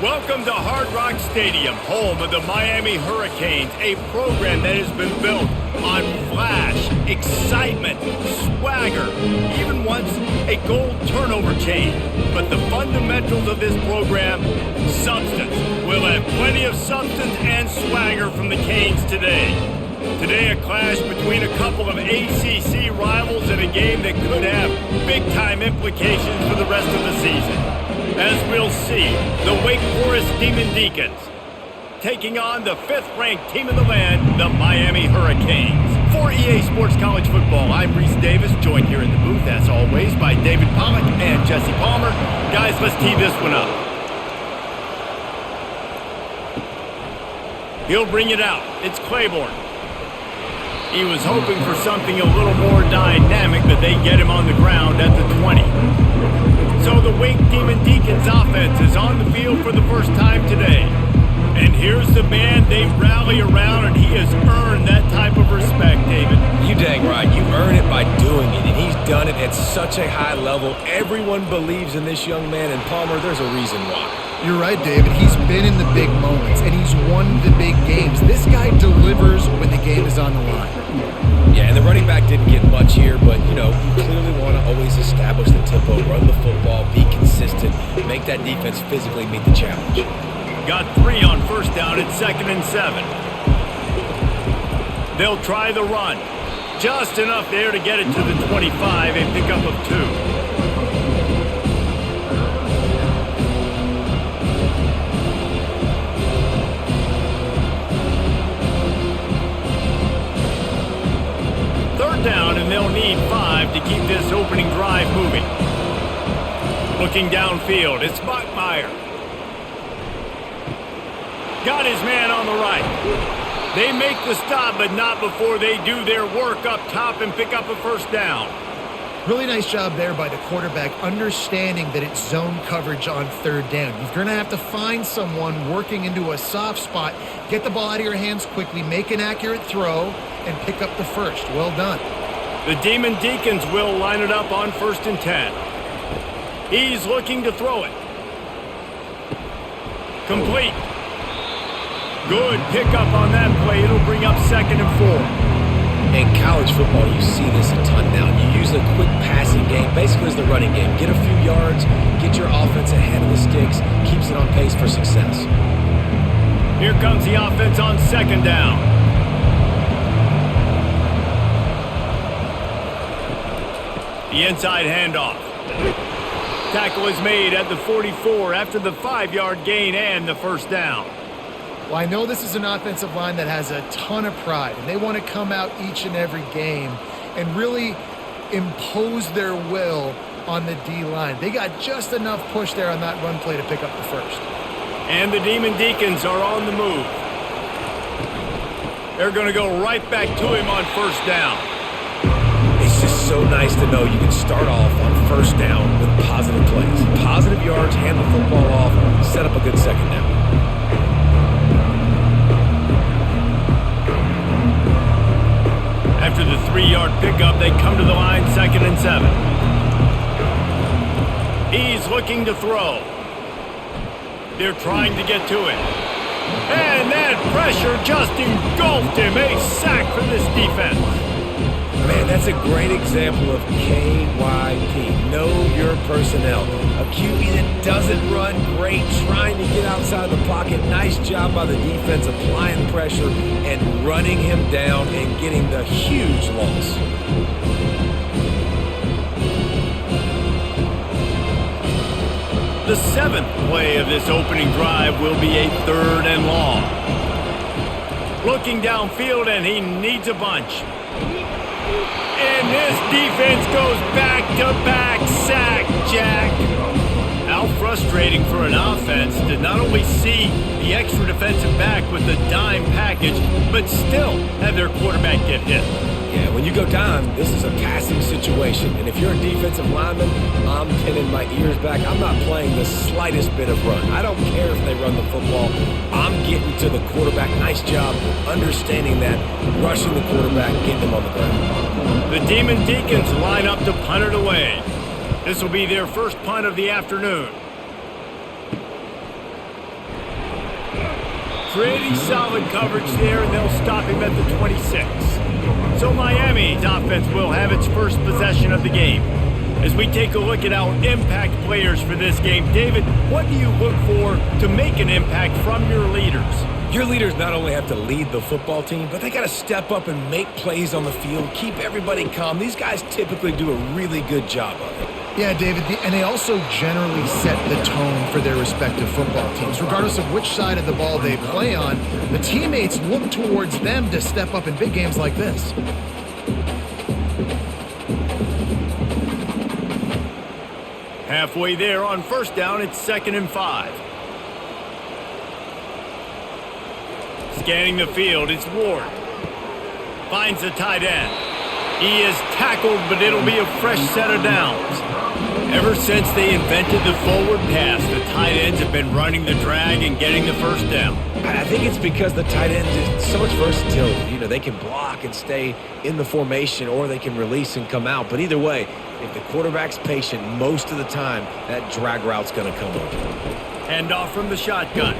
Welcome to Hard Rock Stadium, home of the Miami Hurricanes, a program that has been built on flash, excitement, swagger, even once a goal turnover chain. But the fundamentals of this program, substance. We'll have plenty of substance and swagger from the Canes today. Today, a clash between a couple of ACC rivals in a game that could have big-time implications for the rest of the season. As we'll see, the Wake Forest Demon Deacons taking on the 5th-ranked team in the land, the Miami Hurricanes. For EA Sports College Football, I'm Reese Davis, joined here in the booth, as always, by David Pollack and Jesse Palmer. Guys, let's tee this one up. He'll bring it out. It's Claiborne. He was hoping for something a little more dynamic, but they get him on the ground at the 20. So the Wake Demon Deacons offense is on the field for the first time today. And here's the man they rally around, and he has earned that type of respect, David. You dang right. You earn it by doing it, and he's done it at such a high level. Everyone believes in this young man, and Palmer, there's a reason why. You're right, David. He's been in the big moments, and he's won the big games. This guy delivers when the game is on the line. Yeah, and the running back didn't get much here, but, you clearly want to always establish the tempo, run the football, be consistent, make that defense physically meet the challenge. Got 3 on first down at 2nd and 7. They'll try the run. Just enough there to get it to the 25, a pickup of 2. Down, and they'll need 5 to keep this opening drive moving. Looking downfield, it's Bachmeyer. Got his man on the right. They make the stop, but not before they do their work up top and pick up a first down. Really nice job there by the quarterback, understanding that it's zone coverage on 3rd down. You're going to have to find someone working into a soft spot, get the ball out of your hands quickly, make an accurate throw, and pick up the first. Well done. The Demon Deacons will line it up on 1st and 10. He's looking to throw it. Complete. Good pickup on that play. It'll bring up 2nd and 4. In college football, you see this a ton now. You use a quick passing game, basically as the running game. Get a few yards, get your offense ahead of the sticks, keeps it on pace for success. Here comes the offense on 2nd down. The inside handoff. Tackle is made at the 44 after the 5-yard gain and the first down. Well, I know this is an offensive line that has a ton of pride, and they want to come out each and every game and really impose their will on the D-line. They got just enough push there on that run play to pick up the first. And the Demon Deacons are on the move. They're going to go right back to him on 1st down. It's just so nice to know you can start off on 1st down with positive plays. Positive yards, hand the football off, set up a good 2nd down. After the 3-yard pickup, they come to the line, 2nd and 7. He's looking to throw. They're trying to get to it. And that pressure just engulfed him. A sack from this defense. Man, that's a great example of KYP. Know your personnel. A QB that doesn't run great, trying to get outside the pocket. Nice job by the defense applying pressure and running him down and getting the huge loss. The 7th play of this opening drive will be a 3rd and long. Looking downfield, and he needs a bunch. And this defense goes back-to-back sack, Jack. How frustrating for an offense to not only see the extra defensive back with the dime package, but still have their quarterback get hit. Yeah, when you go down, this is a passing situation. And if you're a defensive lineman, I'm pinning my ears back. I'm not playing the slightest bit of run. I don't care if they run the football. I'm getting to the quarterback. Nice job understanding that, rushing the quarterback, getting them on the ground. The Demon Deacons line up to punt it away. This will be their first punt of the afternoon. Pretty solid coverage there, and they'll stop him at the 26. So Miami's offense will have its first possession of the game. As we take a look at our impact players for this game, David, what do you look for to make an impact from your leaders? Your leaders not only have to lead the football team, but they got to step up and make plays on the field, keep everybody calm. These guys typically do a really good job of it. Yeah, David, and they also generally set the tone for their respective football teams. Regardless of which side of the ball they play on, the teammates look towards them to step up in big games like this. Halfway there on first down, it's 2nd and 5. Scanning the field, it's Ward. Finds the tight end. He is tackled, but it'll be a fresh set of downs. Ever since they invented the forward pass, the tight ends have been running the drag and getting the first down. I think it's because the tight ends is so much versatility. You know, they can block and stay in the formation, or they can release and come out. But either way, if the quarterback's patient most of the time, that drag route's going to come up. Hand off from the shotgun.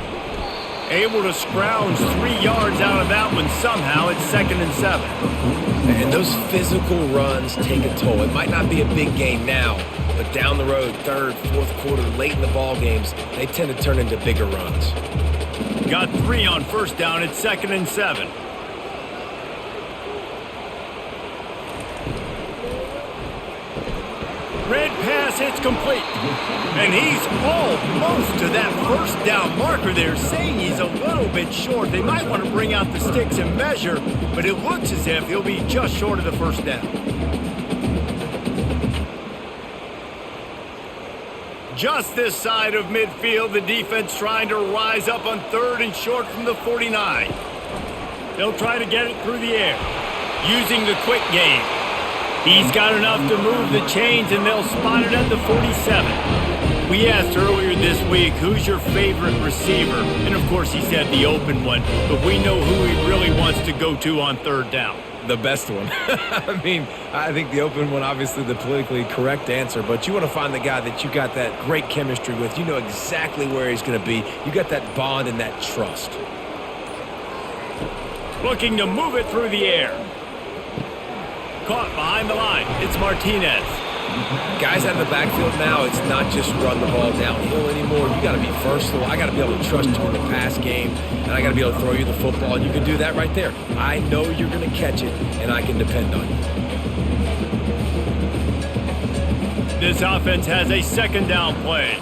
Able to scrounge 3 yards out of that one somehow. It's 2nd and 7. And those physical runs take a toll. It might not be a big gain now, but down the road, 3rd, 4th quarter, late in the ball games, they tend to turn into bigger runs. Got 3 on first down. It's 2nd and 7. Red pass, it's complete. And he's almost to that first down marker there, saying he's a little bit short. They might want to bring out the sticks and measure, but it looks as if he'll be just short of the first down. Just this side of midfield, the defense trying to rise up on 3rd and short from the 49. They'll try to get it through the air, using the quick game. He's got enough to move the chains, and they'll spot it at the 47. We asked earlier this week, who's your favorite receiver? And, of course, he said the open one, but we know who he really wants to go to on 3rd down. The best one. I mean, I think the open one, obviously the politically correct answer, but you want to find the guy that you got that great chemistry with. You know exactly where he's going to be. You got that bond and that trust. Looking to move it through the air. Caught behind the line. It's Martinez. Guys out of the backfield now, it's not just run the ball downhill anymore. You got to be versatile. I got to be able to trust you in the pass game, and I got to be able to throw you the football, and you can do that right there. I know you're going to catch it, and I can depend on you. This offense has a 2nd down play.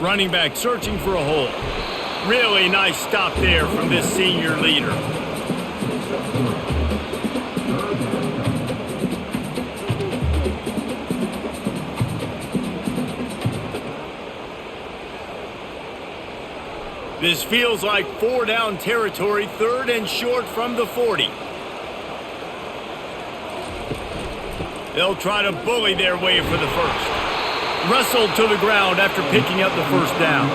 Running back searching for a hole. Really nice stop there from this senior leader. This feels like 4 down territory, 3rd and short from the 40. They'll try to bully their way for the first. Wrestled to the ground after picking up the first down.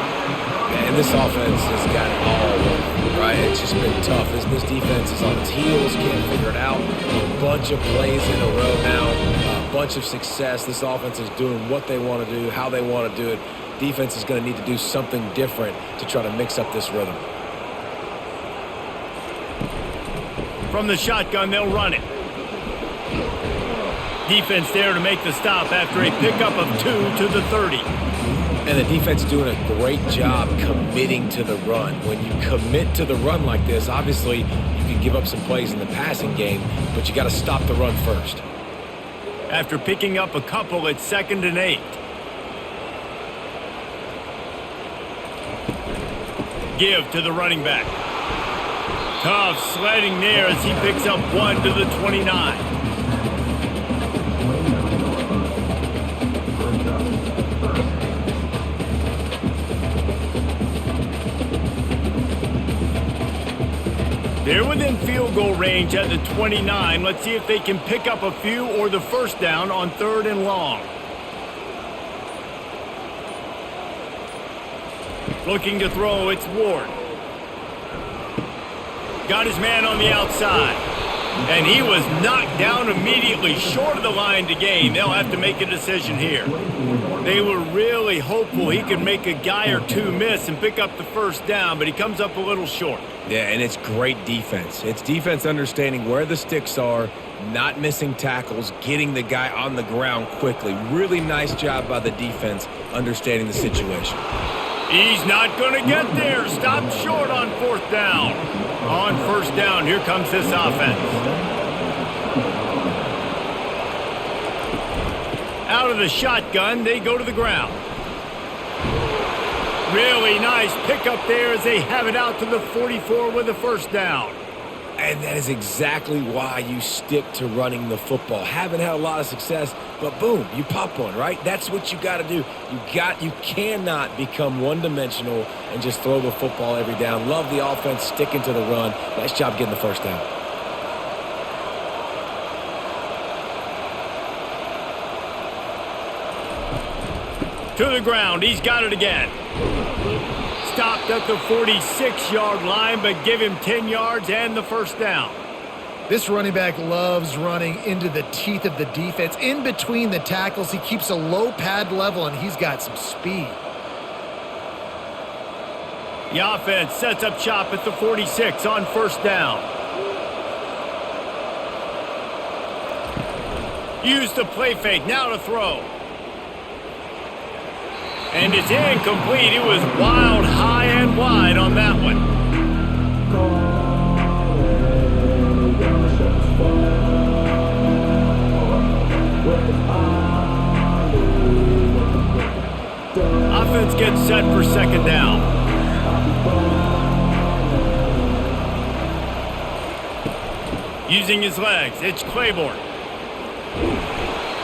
And this offense has got it all, right? It's just been tough. This defense is on its heels, can't figure it out. A bunch of plays in a row now, a bunch of success. This offense is doing what they want to do, how they want to do it. Defense is going to need to do something different to try to mix up this rhythm. From the shotgun, they'll run it. Defense there to make the stop after a pickup of 2 to the 30. And the defense doing a great job committing to the run. When you commit to the run like this, obviously you can give up some plays in the passing game, but you got to stop the run first. After picking up a couple, it's 2nd and 8. Give to the running back. Tough sledding there as he picks up 1 to the 29. They're within field goal range at the 29. Let's see if they can pick up a few or the first down on 3rd and long. Looking to throw, it's Ward. Got his man on the outside. And he was knocked down immediately, short of the line to gain. They'll have to make a decision here. They were really hopeful he could make a guy or two miss and pick up the first down, but he comes up a little short. Yeah, and it's great defense. It's defense understanding where the sticks are, not missing tackles, getting the guy on the ground quickly. Really nice job by the defense understanding the situation. He's not going to get there. Stopped short on fourth down. On first down, here comes this offense. Out of the shotgun, they go to the ground. Really nice pickup there as they have it out to the 44 with a first down. And that is exactly why you stick to running the football. Haven't had a lot of success, but boom, you pop one, right? That's what you got to do. You cannot become one-dimensional and just throw the football every down. Love the offense sticking to the run. Nice job getting the first down. To the ground, he's got it again. Stopped at the 46-yard line, but give him 10 yards and the first down. This running back loves running into the teeth of the defense. In between the tackles, he keeps a low pad level, and he's got some speed. The offense sets up shop at the 46 on first down. Use the play fake, now to throw. And it's incomplete. It was wild, high and wide on that one. Offense gets set for second down. Using his legs, it's Claiborne.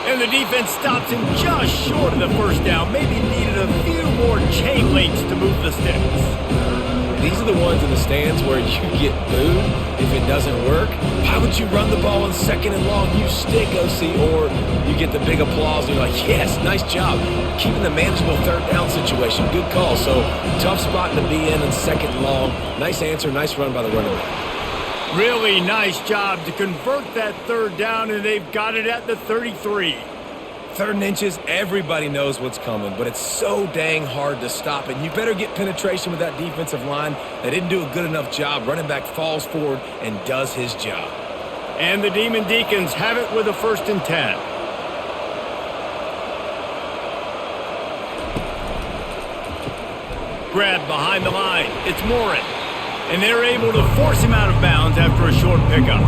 And the defense stops him just short of the first down. Maybe needed a few more chain links to move the sticks. These are the ones in the stands where you get booed if it doesn't work. Why would you run the ball on second and long? You stick, OC, or you get the big applause and you're like, yes, nice job. Keeping the manageable third down situation. Good call. So tough spot to be in second and long. Nice answer, nice run by the running back. Really nice job to convert that third down, and they've got it at the 33. Third and inches, everybody knows what's coming, but it's so dang hard to stop it. You better get penetration with that defensive line. They didn't do a good enough job. Running back falls forward and does his job. And the Demon Deacons have it with a 1st and 10. Grab behind the line. It's Morin. And they're able to force him out of bounds after a short pickup.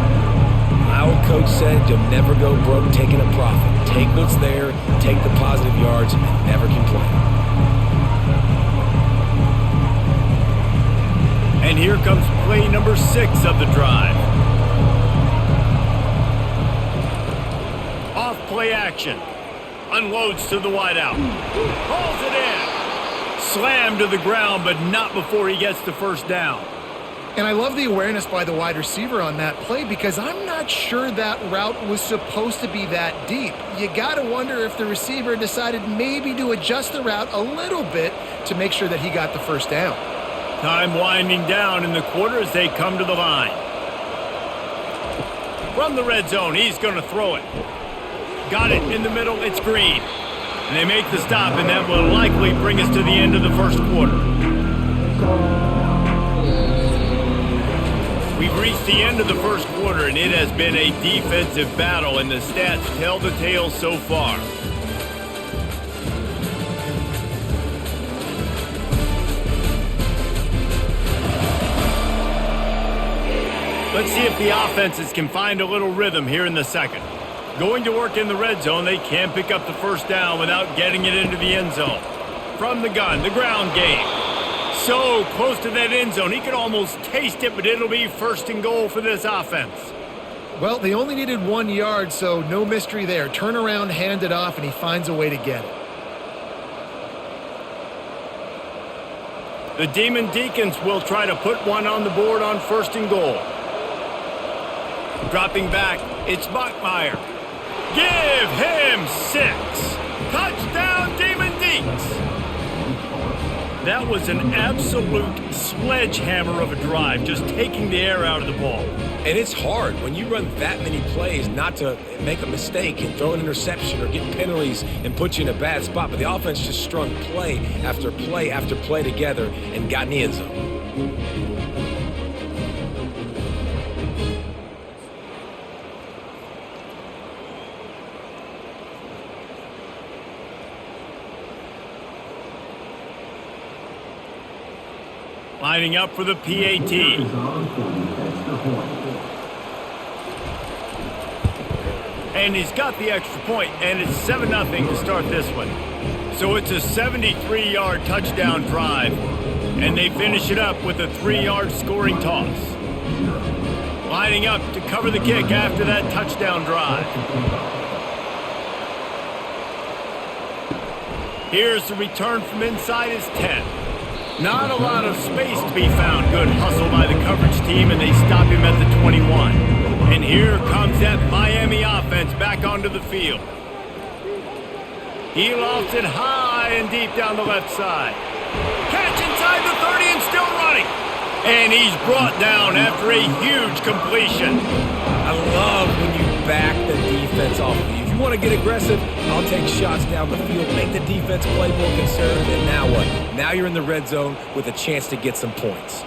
My old coach said you'll never go broke taking a profit. Take what's there, take the positive yards, and never complain. And here comes play number 6 of the drive. Off play action. Unloads to the wideout. Pulls it in. Slammed to the ground, but not before he gets the first down. And I love the awareness by the wide receiver on that play because I'm not sure that route was supposed to be that deep. You got to wonder if the receiver decided maybe to adjust the route a little bit to make sure that he got the first down. Time winding down in the quarter as they come to the line. From the red zone, he's going to throw it. Got it in the middle, it's Green. And they make the stop, and that will likely bring us to the end of the first quarter. We've reached the end of the first quarter, and it has been a defensive battle, and the stats tell the tale so far. Let's see if the offenses can find a little rhythm here in the second. Going to work in the red zone, they can't pick up the first down without getting it into the end zone. From the gun, the ground game. So close to that end zone, he could almost taste it, but it'll be 1st and goal for this offense. Well, they only needed 1 yard, so no mystery there. Turn around, hand it off, and he finds a way to get it. The Demon Deacons will try to put one on the board on 1st and goal. Dropping back, it's Bachmeier. Give him 6. Touchdown, Demon Deacs. That was an absolute sledgehammer of a drive, just taking the air out of the ball. And it's hard when you run that many plays not to make a mistake and throw an interception or get penalties and put you in a bad spot. But the offense just strung play after play after play together and got in the end zone. Lining up for the PAT. And he's got the extra point, and it's 7-0 to start this one. So it's a 73-yard touchdown drive, and they finish it up with a 3-yard scoring toss. Lining up to cover the kick after that touchdown drive. Here's the return from inside his 10. Not a lot of space to be found. Good hustle by the coverage team, and they stop him at the 21. And here comes that Miami offense back onto the field. He lofts it high and deep down the left side. Catch inside the 30 and still running. And he's brought down after a huge completion. I love when you back the defense off of you. If you want to get aggressive, I'll take shots down the field, make the defense play more conservative, and now what? Now you're in the red zone with a chance to get some points.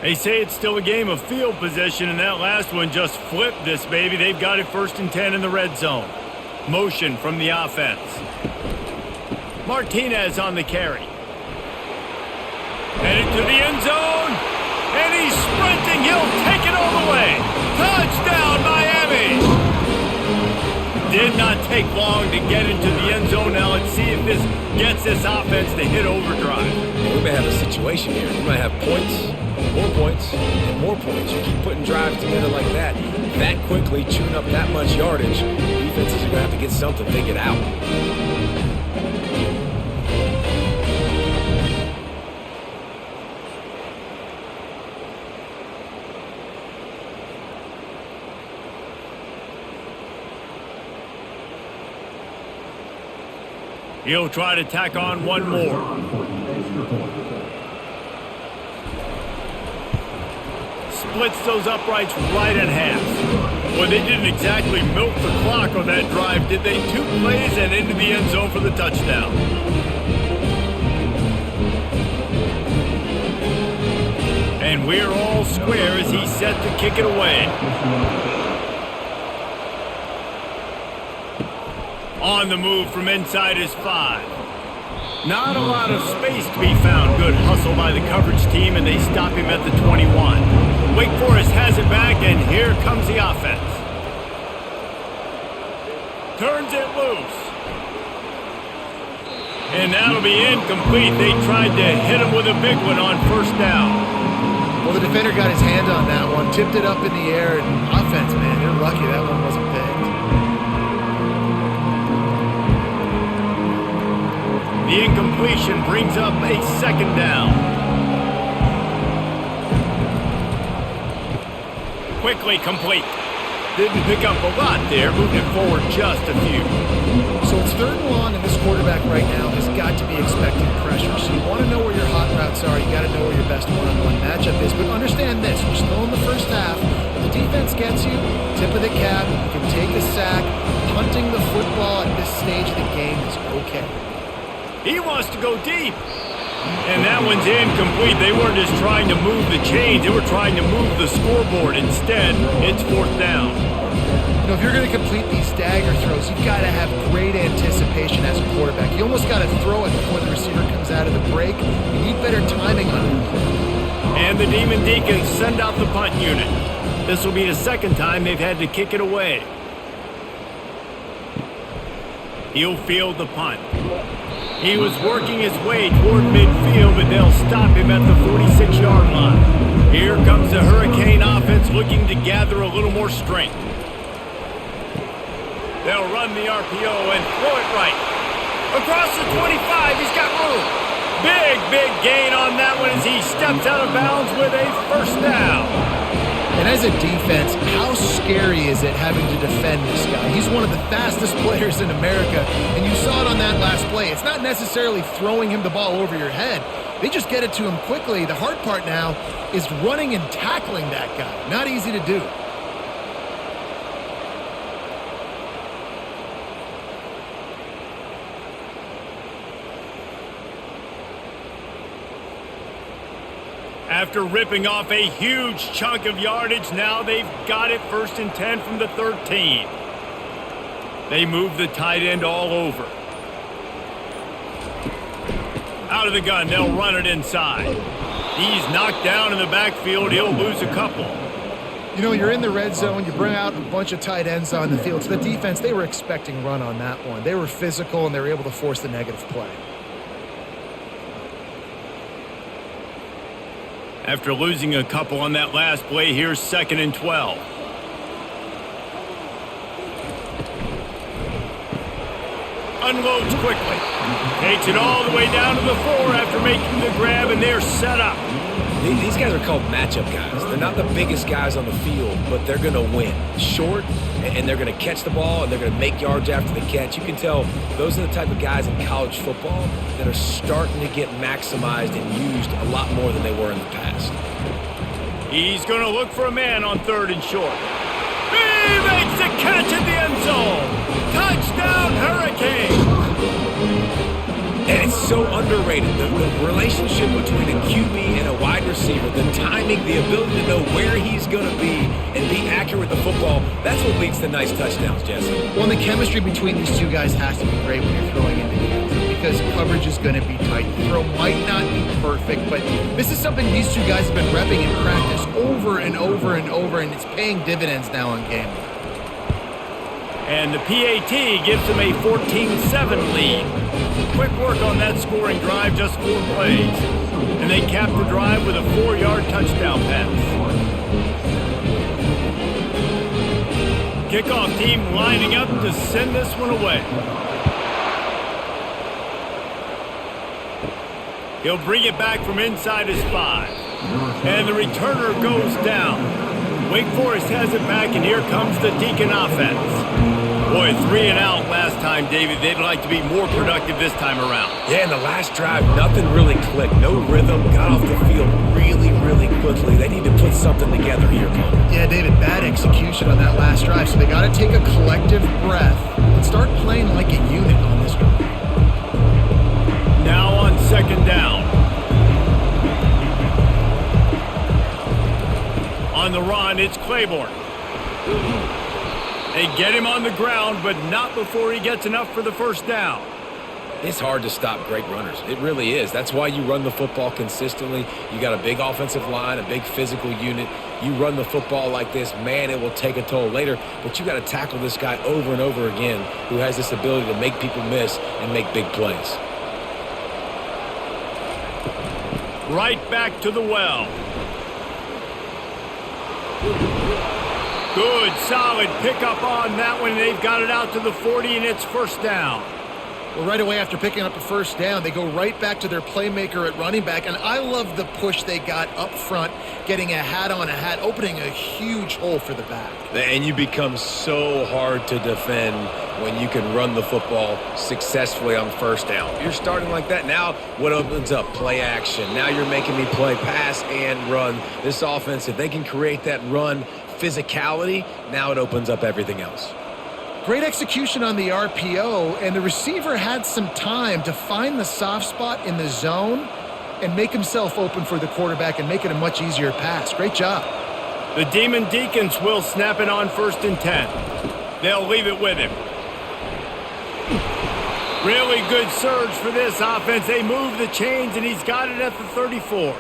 They say it's still a game of field position, and that last one just flipped this baby. They've got it 1st and 10 in the red zone. Motion from the offense. Martinez on the carry. Headed to the end zone, and he's sprinting. He'll take it all the way. Touchdown, Miami! Did not take long to get into the end zone. Now let's see if this gets this offense to hit overdrive. We may have a situation here. We might have points, more points, and more points. You keep putting drives together like that quickly, chewing up that much yardage, defenses are going to have to get something figured out. He'll try to tack on one more. Splits those uprights right in half. Well, they didn't exactly milk the clock on that drive, did they? 2 plays and into the end zone for the touchdown. And we're all square as he's set to kick it away. On the move from inside his 5. Not a lot of space to be found. Good hustle by the coverage team, and they stop him at the 21. Wake Forest has it back, and here comes the offense. Turns it loose. And that'll be incomplete. They tried to hit him with a big one on 1st down. Well, the defender got his hand on that one, tipped it up in the air, and offense, man, they're lucky that one wasn't picked. The incompletion brings up a 2nd down. Quickly complete. Didn't pick up a lot there, moving it forward just a few. So it's 3rd and long, and this quarterback right now has got to be expecting pressure. So you want to know where your hot routes are. You got to know where your best one-on-one matchup is. But understand this, you're still in the first half. If the defense gets you, tip of the cap, you can take a sack. Punting the football at this stage of the game is okay. He wants to go deep. And that one's incomplete. They weren't just trying to move the chains. They were trying to move the scoreboard. Instead, it's 4th down. You know, if you're going to complete these dagger throws, you've got to have great anticipation as a quarterback. You almost got to throw it before the receiver comes out of the break. You need better timing on it. And the Demon Deacons send out the punt unit. This will be the 2nd time they've had to kick it away. He'll field the punt. He was working his way toward midfield, but they'll stop him at the 46-yard line. Here comes the Hurricane offense looking to gather a little more strength. They'll run the RPO and throw it right. Across the 25, he's got room. Big gain on that one as he steps out of bounds with a 1st down. And as a defense, how scary is it having to defend this guy? He's one of the fastest players in America, and you saw it on that last play. It's not necessarily throwing him the ball over your head. They just get it to him quickly. The hard part now is running and tackling that guy. Not easy to do. After ripping off a huge chunk of yardage, now they've got it 1st and 10 from the 13. They move the tight end all over. Out of the gun, they'll run it inside. He's knocked down in the backfield. He'll lose a couple. You know, you're in the red zone. You bring out a bunch of tight ends on the field. So the defense, they were expecting run on that one. They were physical, and they were able to force the negative play. After losing a couple on that last play, here's 2nd and 12. Unloads quickly. Takes it all the way down to the 4 after making the grab, and they're set up. These guys are called matchup guys. They're not the biggest guys on the field, but they're going to win. Short, and they're going to catch the ball, and they're going to make yards after the catch. You can tell those are the type of guys in college football that are starting to get maximized and used a lot more than they were in the past. He's going to look for a man on 3rd and short. He makes the catch at the end zone. Touchdown, Hurricane. And it's so underrated. The relationship between a QB and a wide receiver, the timing, the ability to know where he's going to be and be accurate with the football, that's what leads to nice touchdowns, Jesse. Well, and the chemistry between these two guys has to be great when you're throwing into the end zone because coverage is going to be tight. The throw might not be perfect, but this is something these two guys have been repping in practice over and over and over, and it's paying dividends now on game day. And the PAT gives them a 14-7 lead. Quick work on that scoring drive, just 4 plays. And they cap the drive with a 4-yard touchdown pass. Kickoff team lining up to send this one away. He'll bring it back from inside his 5. And the returner goes down. Wake Forest has it back, and here comes the Deacon offense. Boy, 3 and out last time, David. They'd like to be more productive this time around. Yeah, in the last drive, nothing really clicked. No rhythm. Got off the field really, really quickly. They need to put something together here, Cole. Yeah, David, bad execution on that last drive, so they got to take a collective breath and start playing like a unit on this drive. Now on 2nd down. On the run, it's Claiborne. They get him on the ground, but not before he gets enough for the 1st down. It's hard to stop great runners. It really is. That's why you run the football consistently. You got a big offensive line, a big physical unit. You run the football like this, man, it will take a toll later. But you got to tackle this guy over and over again who has this ability to make people miss and make big plays. Right back to the well. Good, solid pickup on that one. They've got it out to the 40, and it's 1st down. Well, right away after picking up a 1st down, they go right back to their playmaker at running back, and I love the push they got up front, getting a hat on a hat, opening a huge hole for the back. And you become so hard to defend when you can run the football successfully on 1st down. If you're starting like that, now what opens up? Play action. Now you're making me play pass and run. This offense, if they can create that run physicality, now it opens up everything else. Great execution on the RPO, and the receiver had some time to find the soft spot in the zone and make himself open for the quarterback and make it a much easier pass. Great job. The Demon Deacons will snap it on 1st and 10. They'll leave it with him. Really good surge for this offense. They move the chains, and he's got it at the 34.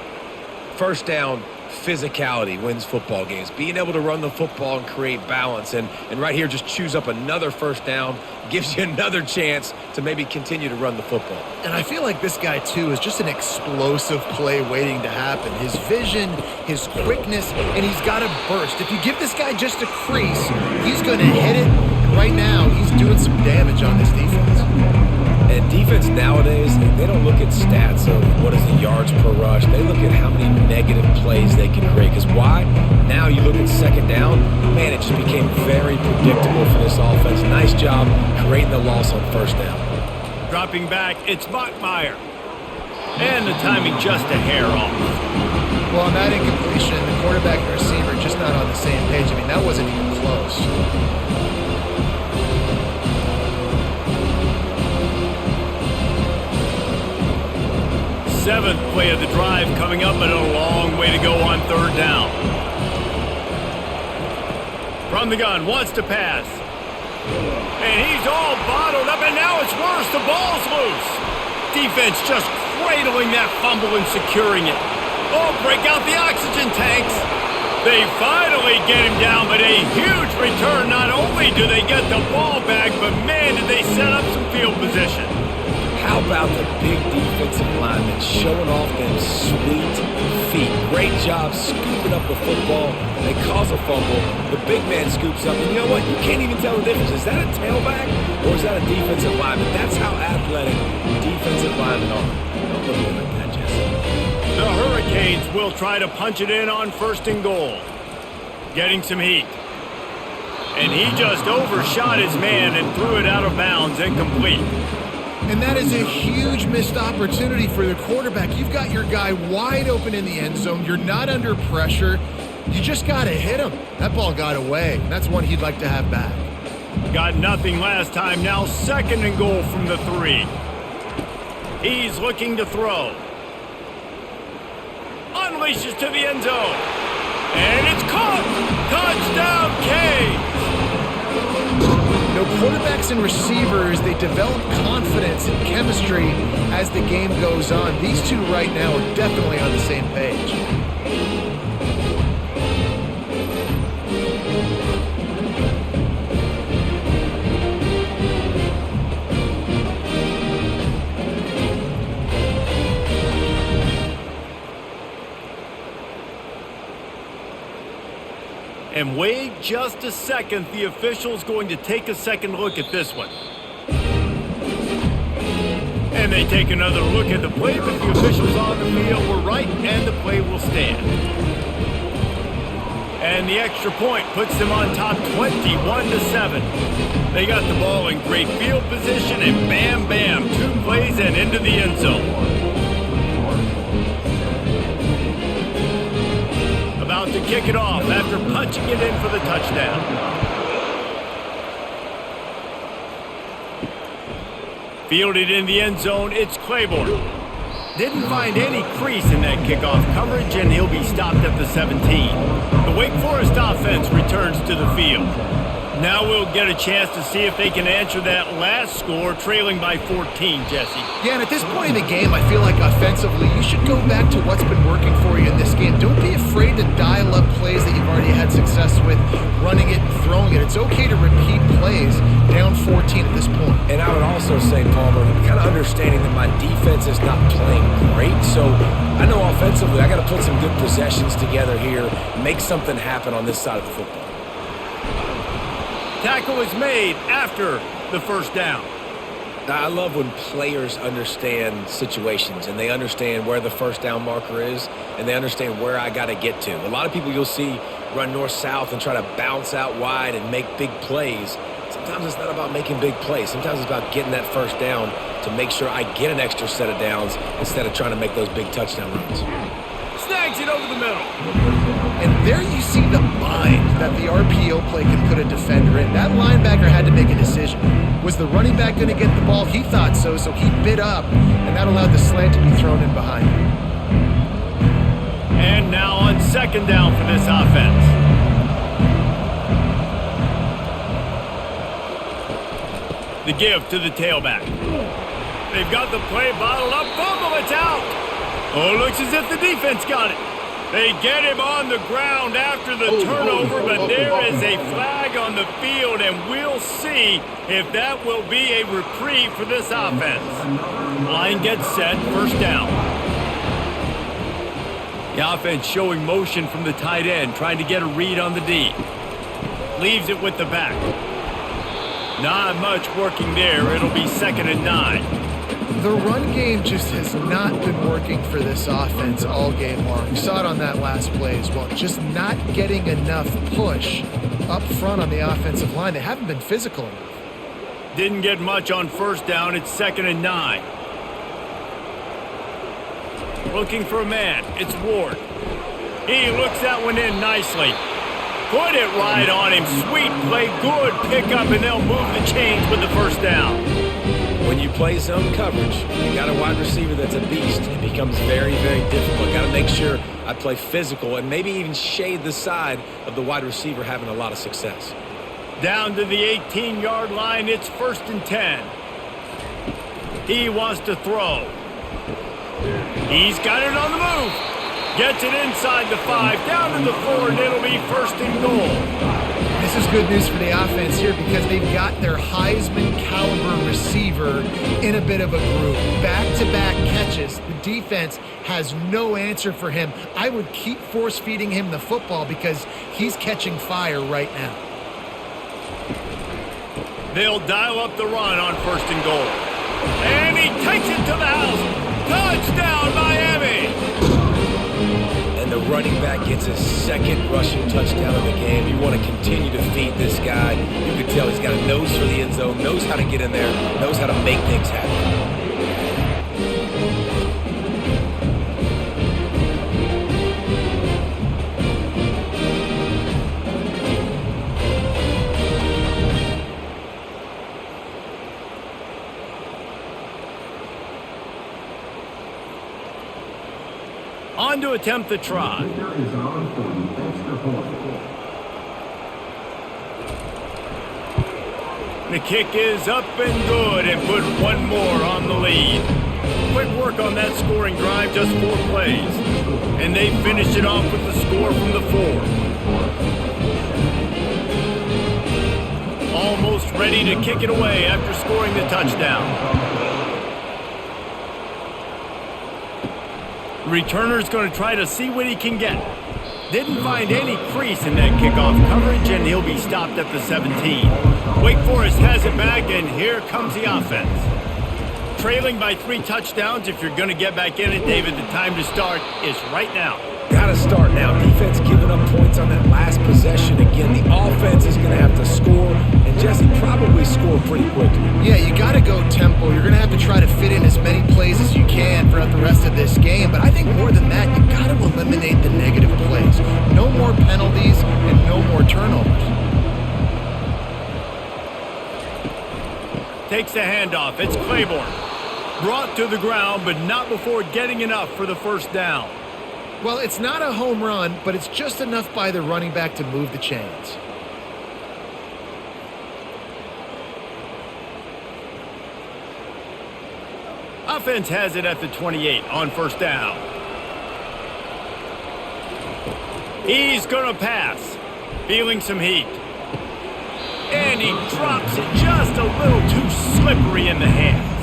1st down, physicality wins football games. Being able to run the football and create balance. And right here, just choose up another 1st down, gives you another chance to maybe continue to run the football. And I feel like this guy, too, is just an explosive play waiting to happen. His vision, his quickness, and he's got a burst. If you give this guy just a crease, he's going to hit it. And right now, he's doing some damage on this defense. And Defense nowadays, they don't look at stats of what is the yards per rush. They look at how many negative plays they can create. Because why? Now you look at second down, man, it just became very predictable for this offense. Nice job creating the loss on first down. Dropping back, it's Bachmeier. And the timing just a hair off. Well, on that incompletion, the quarterback and receiver just not on the same page. I mean, that wasn't even close. Seventh play of the drive coming up, but a long way to go on third down. From the gun, wants to pass. And he's all bottled up, and now it's worse. The ball's loose. Defense just cradling that fumble and securing it. Oh, break out the oxygen tanks. They finally get him down, but a huge return. Not only do they get the ball back, but man, did they set up some field position. How about the big defensive linemen showing off them sweet feet? Great job scooping up the football. They cause a fumble. The big man scoops up, and you know what? You can't even tell the difference. Is that a tailback or is that a defensive lineman? That's how athletic defensive linemen are. Don't look at it like that, Jesse. The Hurricanes will try to punch it in on first and goal. Getting some heat. And he just overshot his man and threw it out of bounds, incomplete. And that is a huge missed opportunity for the quarterback. You've got your guy wide open in the end zone. You're not under pressure. You just got to hit him. That ball got away. That's one he'd like to have back. Got nothing last time. Now second and goal from the 3. He's looking to throw. Unleashes to the end zone. And it's caught. Touchdown, Canes. You know, quarterbacks and receivers, they develop confidence and chemistry as the game goes on. These two right now are definitely on the same page. And wait just a second. The official's going to take a second look at this one. And they take another look at the play, but the officials on the field were right, and the play will stand. And the extra point puts them on top 21-7. They got the ball in great field position, and bam, bam, 2 plays and into the end zone. About to kick it off after punching it in for the touchdown. Fielded in the end zone, it's Claiborne. Didn't find any crease in that kickoff coverage, and he'll be stopped at the 17. The Wake Forest offense returns to the field. Now we'll get a chance to see if they can answer that last score, trailing by 14, Jesse. Yeah, and at this point in the game, I feel like offensively, you should go back to what's been working for you in this game. Don't be afraid to dial up plays that you've already had success with, running it and throwing it. It's okay to repeat plays down 14 at this point. And I would also say, Palmer, kind of understanding that my defense is not playing great, so I know offensively I got to put some good possessions together here, make something happen on this side of the football. Tackle is made after the first down. I love when players understand situations and they understand where the first down marker is and they understand where I got to get to. A lot of people you'll see run north-south and try to bounce out wide and make big plays. Sometimes it's not about making big plays. Sometimes it's about getting that first down to make sure I get an extra set of downs instead of trying to make those big touchdown runs. Snags it over the middle. And there you see the bind that the RPO play can put a defender in. That linebacker had to make a decision. Was the running back going to get the ball? He thought so, so he bit up, and that allowed the slant to be thrown in behind him. And now on second down for this offense. The give to the tailback. They've got the play bottled up. Fumble, it's out. Oh, looks as if the defense got it. They get him on the ground after the turnover, but there is a flag on the field, and we'll see if that will be a reprieve for this offense. Line gets set, first down. The offense showing motion from the tight end, trying to get a read on the D. Leaves it with the back. Not much working there. It'll be 2nd and 9. The run game just has not been working for this offense all game long. We saw it on that last play as well. Just not getting enough push up front on the offensive line. They haven't been physical enough. Didn't get much on first down. It's 2nd and 9. Looking for a man. It's Ward. He looks that one in nicely. Put it right on him. Sweet play. Good pickup, and they'll move the chains with the first down. When you play zone coverage, you got a wide receiver that's a beast. It becomes very, very difficult. Got to make sure I play physical and maybe even shade the side of the wide receiver having a lot of success. Down to the 18-yard line. It's 1st and 10. He wants to throw. He's got it on the move. Gets it inside the 5, down to the 4, and it'll be 1st and goal. This is good news for the offense here because they've got their Heisman caliber receiver in a bit of a groove. Back-to-back catches. The defense has no answer for him. I would keep force-feeding him the football because he's catching fire right now. They'll dial up the run on 1st and goal. And he takes it to the house. Touchdown, Miami! And the running back gets his 2nd rushing touchdown of the game. You want to continue to feed this guy. You can tell he's got a nose for the end zone, knows how to get in there, knows how to make things happen. On to attempt the try. The kick is up and good, and put one more on the lead. Quick work on that scoring drive, just 4 plays. And they finish it off with the score from the 4. Almost ready to kick it away after scoring the touchdown. Returner's going to try to see what he can get. Didn't find any crease in that kickoff coverage, and he'll be stopped at the 17. Wake Forest has it back, and here comes the offense. Trailing by 3 touchdowns. If you're going to get back in it, David, the time to start is right now. Got to start now. Defense giving up points on that last possession. Again, the offense is going to have to score, and Jesse probably score pretty quickly. Yeah, you got to go tempo. You're going to have to try to fit in as many plays as you can throughout the rest of this game. But I think more than that, you got to eliminate the negative plays. No more penalties and no more turnovers. Takes the handoff. It's Claiborne. Brought to the ground, but not before getting enough for the first down. Well, it's not a home run, but it's just enough by the running back to move the chains. Offense has it at the 28 on first down. He's going to pass. Feeling some heat. And he drops it just a little too slippery in the hands.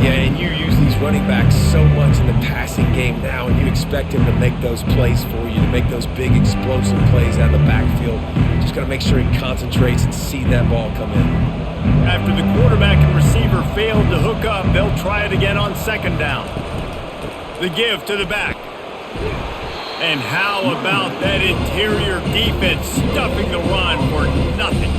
Yeah, and you use these running backs so much in the passing game now, and you expect him to make those plays for you, to make those big explosive plays out of the backfield. Just got to make sure he concentrates and see that ball come in. After the quarterback and receiver failed to hook up, they'll try it again on 2nd down. The give to the back. And how about that interior defense stuffing the run for nothing?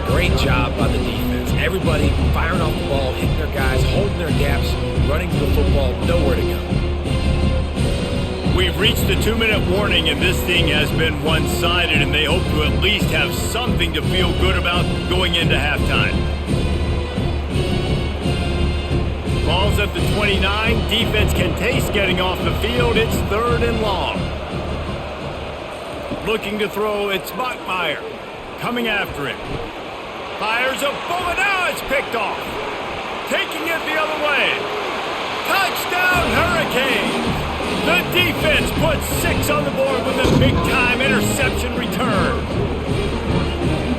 Great job by the defense. Everybody firing off the ball, hitting their guys, holding their gaps, running to the football, nowhere to go. We've reached the 2-minute warning, and this thing has been one-sided, and they hope to at least have something to feel good about going into halftime. Ball's at the 29. Defense can taste getting off the field. It's 3rd and long. Looking to throw, it's Bachmeier. Coming after it. Fires a bullet. Now it's picked off. Taking it the other way. Touchdown, Hurricanes. The defense puts 6 on the board with a big-time interception return.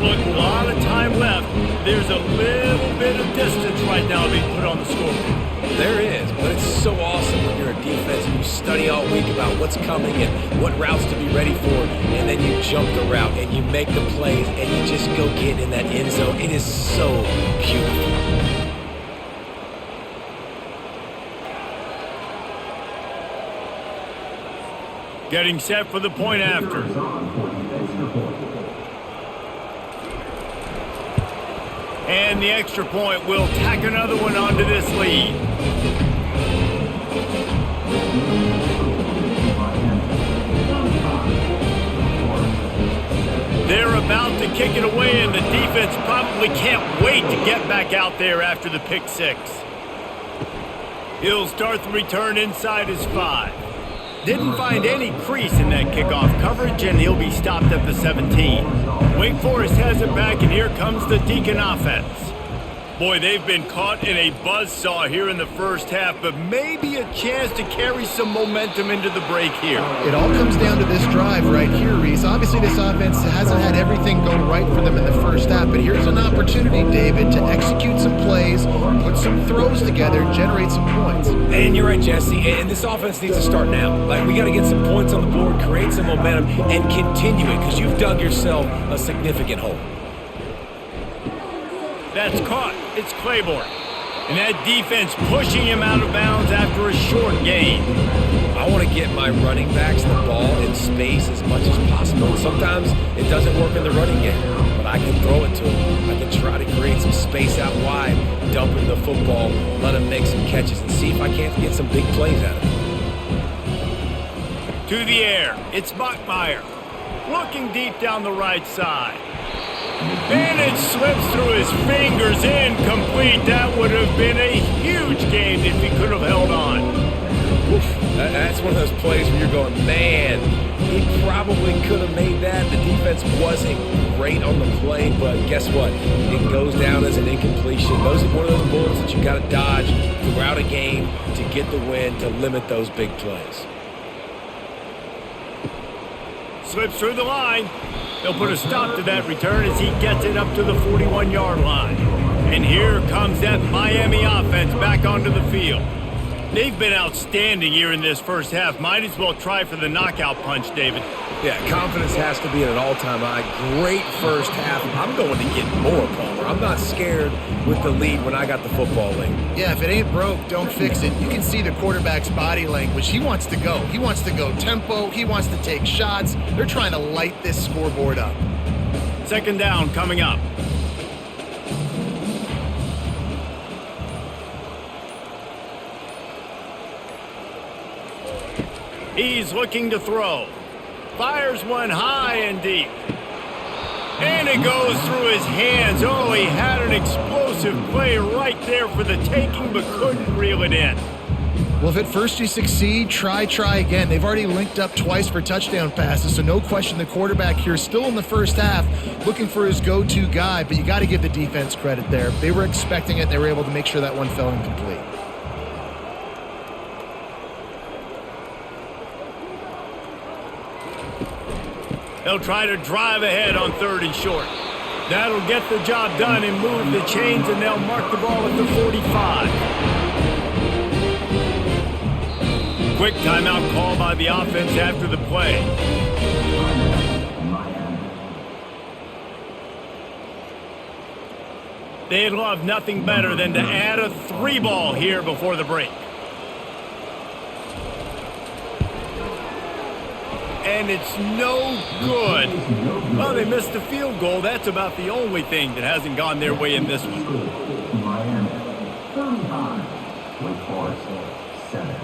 Look, a lot of time left. There's a little bit of distance right now being put on the scoreboard. There is, but it's so awesome when you're a defense and you study all week about what's coming and what routes to be ready for, and then you jump the route and you make the plays and you just go get in that end zone. It is so beautiful. Getting set for the point after. And the extra point will tack another one onto this lead. They're about to kick it away, and the defense probably can't wait to get back out there after the pick six. He'll start the return inside his 5. Didn't find any crease in that kickoff coverage, and he'll be stopped at the 17. Wake Forest has it back, and here comes the Deacon offense. Boy, they've been caught in a buzzsaw here in the first half, but maybe a chance to carry some momentum into the break here. It all comes down to this drive right here, Reese. Obviously, this offense hasn't had everything go right for them in the first half, but here's an opportunity, David, to execute some plays, put some throws together, generate some points. And you're right, Jesse, and this offense needs to start now. Like, we got to get some points on the board, create some momentum, and continue it, because you've dug yourself a significant hole. That's caught. It's Claiborne. And that defense pushing him out of bounds after a short gain. I want to get my running backs the ball in space as much as possible. And sometimes it doesn't work in the running game, but I can throw it to him. I can try to create some space out wide, dump him the football, let him make some catches, and see if I can't get some big plays out of him. To the air. It's Bachmeier. Looking deep down the right side. And it slips through his fingers, incomplete. That would have been a huge gain if he could have held on. Oof. That's one of those plays where you're going, man, he probably could have made that. The defense wasn't great on the play, but guess what? It goes down as an incompletion. Those are one of those bullets that you got to dodge throughout a game to get the win, to limit those big plays. Slips through the line. They'll put a stop to that return as he gets it up to the 41-yard line. And here comes that Miami offense back onto the field. They've been outstanding here in this first half. Might as well try for the knockout punch, David. Yeah, confidence has to be at an all-time high. Great first half. I'm going to get more, Palmer. I'm not scared with the lead when I got the football late. Yeah, if it ain't broke, don't fix it. You can see the quarterback's body language. He wants to go. He wants to go tempo. He wants to take shots. They're trying to light this scoreboard up. Second down coming up. He's looking to throw. Fires one high and deep. And it goes through his hands. Oh, he had an explosive play right there for the taking, but couldn't reel it in. Well, if at first you succeed, try again. They've already linked up twice for touchdown passes, so no question the quarterback here still in the first half looking for his go-to guy, but you got to give the defense credit there. They were expecting it. They were able to make sure that one fell incomplete. They'll try to drive ahead on 3rd and short. That'll get the job done and move the chains, and they'll mark the ball at the 45. Quick timeout call by the offense after the play. They'd love nothing better than to add a 3-ball here before the break. And it's no good. Well, they missed the field goal. That's about the only thing that hasn't gone their way in this one. Miami, 35. Wake Forest, 7.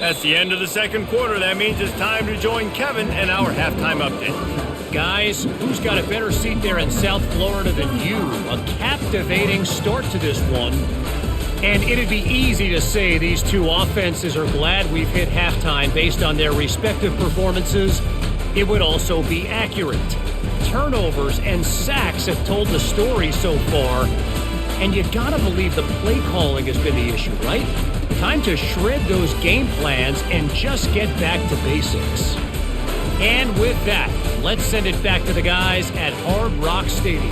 That's the end of the second quarter. That means it's time to join Kevin and our halftime update. Guys, who's got a better seat there in South Florida than you? A captivating start to this one. And it'd be easy to say these two offenses are glad we've hit halftime based on their respective performances. It would also be accurate. Turnovers and sacks have told the story so far. And you gotta believe the play calling has been the issue, right? Time to shred those game plans and just get back to basics. And with that, let's send it back to the guys at Hard Rock Stadium.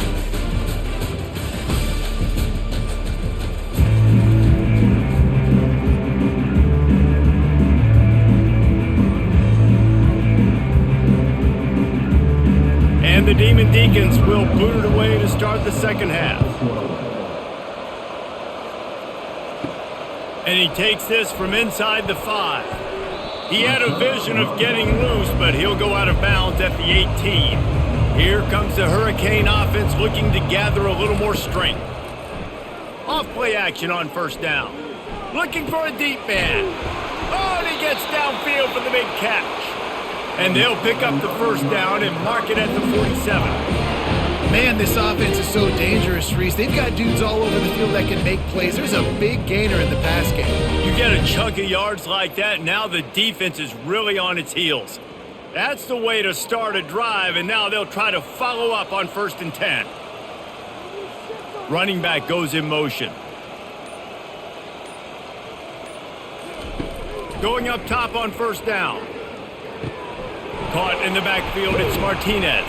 the Demon Deacons will boot it away to start the second half. And he takes this from inside the 5. He had a vision of getting loose, but he'll go out of bounds at the 18. Here comes the Hurricane offense looking to gather a little more strength. Off-play action on first down. Looking for a deep man. Oh, and he gets downfield for the big catch. And they'll pick up the first down and mark it at the 47. Man, this offense is so dangerous, Reese. They've got dudes all over the field that can make plays. There's a big gainer in the pass game. You get a chunk of yards like that, now the defense is really on its heels. That's the way to start a drive, and now they'll try to follow up on 1st and 10. Running back goes in motion. Going up top on first down. Caught in the backfield, it's Martinez.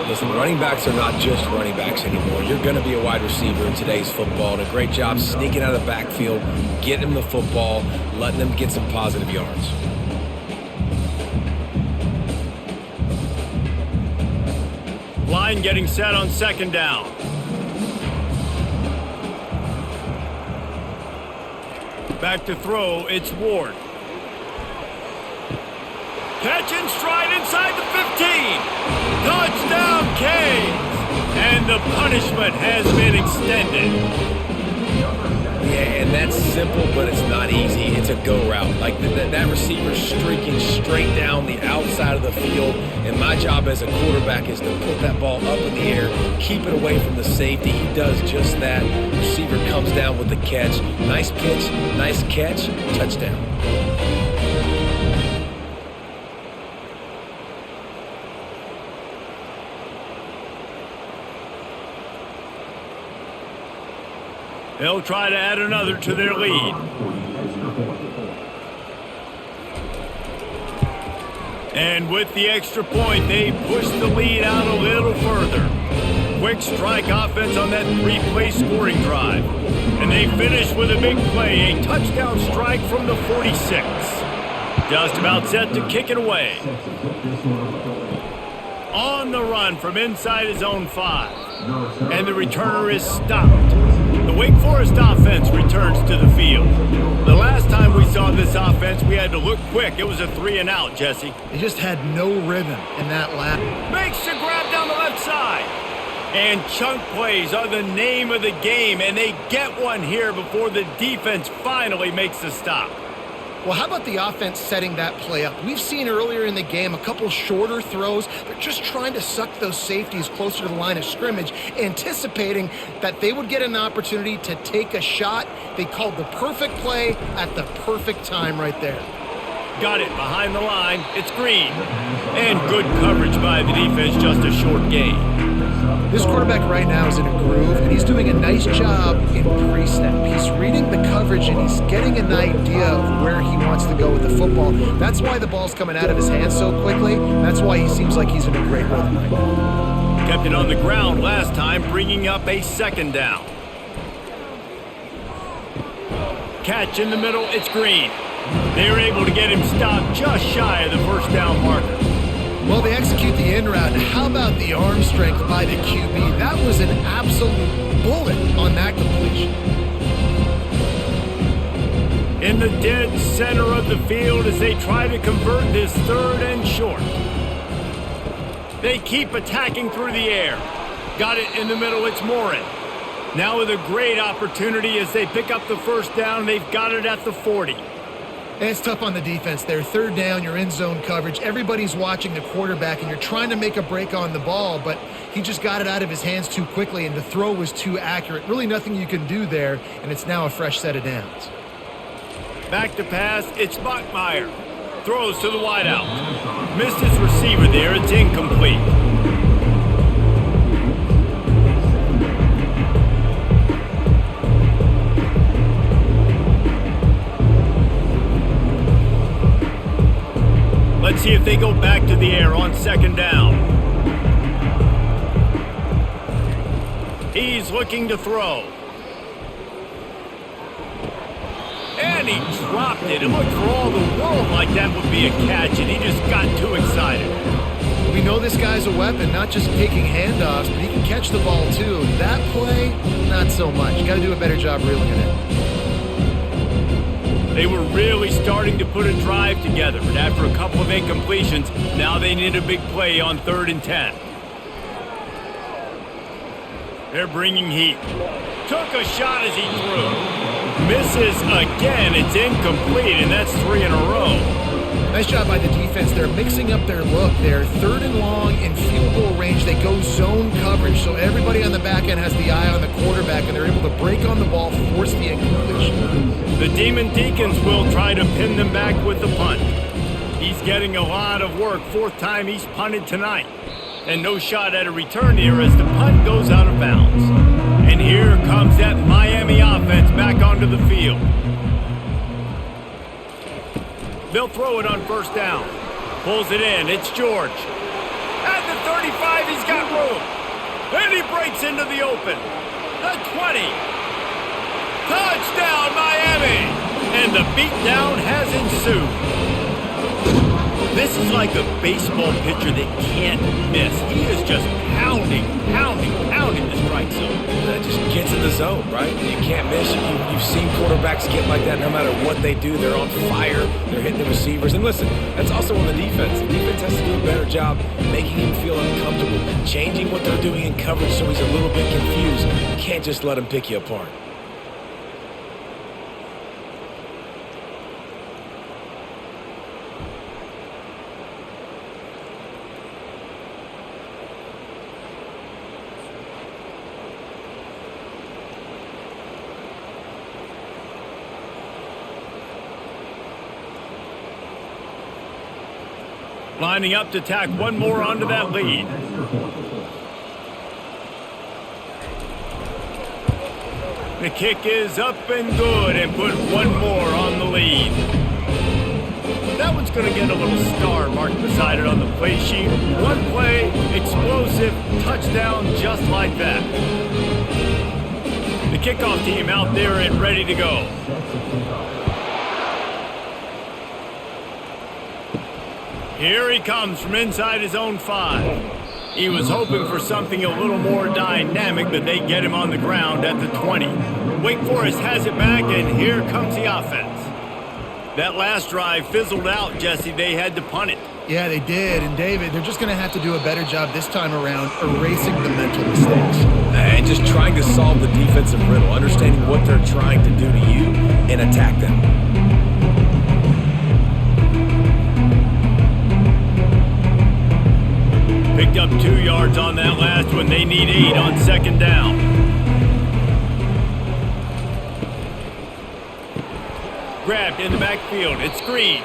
Listen, running backs are not just running backs anymore. You're going to be a wide receiver in today's football, and a great job sneaking out of the backfield, getting them the football, letting them get some positive yards. Line getting set on second down. Back to throw, it's Ward. Catch and stride inside the 15. Touchdown, Canes! And the punishment has been extended. Yeah, and that's simple, but it's not easy. It's a go route. Like that receiver's streaking straight down the outside of the field, and my job as a quarterback is to put that ball up in the air, keep it away from the safety. He does just that. Receiver comes down with the catch. Nice pitch, nice catch, touchdown. They'll try to add another to their lead. And with the extra point, they push the lead out a little further. Quick strike offense on that 3-play scoring drive. And they finish with a big play, a touchdown strike from the 46. Just about set to kick it away. On the run from inside his own 5. And the returner is stopped. The Wake Forest offense returns to the field. The last time we saw this offense, we had to look quick. It was a 3-and-out, Jesse. They just had no rhythm in that lap. Makes the grab down the left side. And chunk plays are the name of the game, and they get one here before the defense finally makes the stop. Well, how about the offense setting that play up? We've seen earlier in the game a couple shorter throws. They're just trying to suck those safeties closer to the line of scrimmage, anticipating that they would get an opportunity to take a shot. They called the perfect play at the perfect time right there. Got it behind the line. It's Green. And good coverage by the defense, just a short gain. This quarterback right now is in a groove, and he's doing a nice job in pre-snap. He's reading the coverage, and he's getting an idea of where he wants to go with the football. That's why the ball's coming out of his hands so quickly. That's why he seems like he's in a great rhythm right now. Kept it on the ground last time, bringing up a second down. Catch in the middle, it's Green. They were able to get him stopped just shy of the first down marker. Well, they execute the in route. How about the arm strength by the QB? That was an absolute bullet on that completion. In the dead center of the field as they try to convert this 3rd and short. They keep attacking through the air. Got it in the middle, it's Morin. Now with a great opportunity as they pick up the first down, they've got it at the 40. And it's tough on the defense there. 3rd down, you're in zone coverage. Everybody's watching the quarterback, and you're trying to make a break on the ball, but he just got it out of his hands too quickly, and the throw was too accurate. Really nothing you can do there, and it's now a fresh set of downs. Back to pass, it's Bachmeier. Throws to the wideout. Missed his receiver there, it's incomplete. Let's see if they go back to the air on second down. He's looking to throw. And he dropped it. It looked for all the world like that would be a catch, and he just got too excited. we know this guy's a weapon, not just taking handoffs, but he can catch the ball too. That play, not so much. Got to do a better job reeling it in. They were really starting to put a drive together, but after a couple of incompletions, now they need a big play on 3rd and 10. They're bringing heat. Took a shot as he threw. Misses again. It's incomplete, and that's 3 in a row. Nice job by the defense. They're mixing up their look. They're 3rd and long in field goal range. They go zone coverage, so everybody on the back end has the eye on the quarterback, and they're able to break on the ball, force the incompletion. The Demon Deacons will try to pin them back with the punt. He's getting a lot of work. 4th time he's punted tonight. And no shot at a return here as the punt goes out of bounds. And here comes that Miami offense back onto the field. They'll throw it on 1st down. Pulls it in. It's George. At the 35, he's got room. And he breaks into the open. The 20. Touchdown, Miami! And the beatdown has ensued. This is like a baseball pitcher that can't miss. He is just pounding the strike zone. That just gets in the zone, right? You can't miss. You've seen quarterbacks get like that no matter what they do. They're on fire. They're hitting the receivers. And listen, that's also on the defense. The defense has to do a better job making him feel uncomfortable, changing what they're doing in coverage so he's a little bit confused. You can't just let him pick you apart. Lining up to tack one more onto that lead. The kick is up and good and put one more on the lead. That one's going to get a little star marked beside it on the play sheet. One play, explosive, touchdown just like that. The kickoff team out there and ready to go. Here he comes from inside his own 5. He was hoping for something a little more dynamic, but they get him on the ground at the 20. Wake Forest has it back, and here comes the offense. That last drive fizzled out, Jesse. They had to punt it. Yeah, they did. And, David, they're just going to have to do a better job this time around erasing the mental mistakes. And just trying to solve the defensive riddle, understanding what they're trying to do to you and attack them. Picked up 2 yards on that last one. They need 8 on 2nd down. Grabbed in the backfield. It's screened.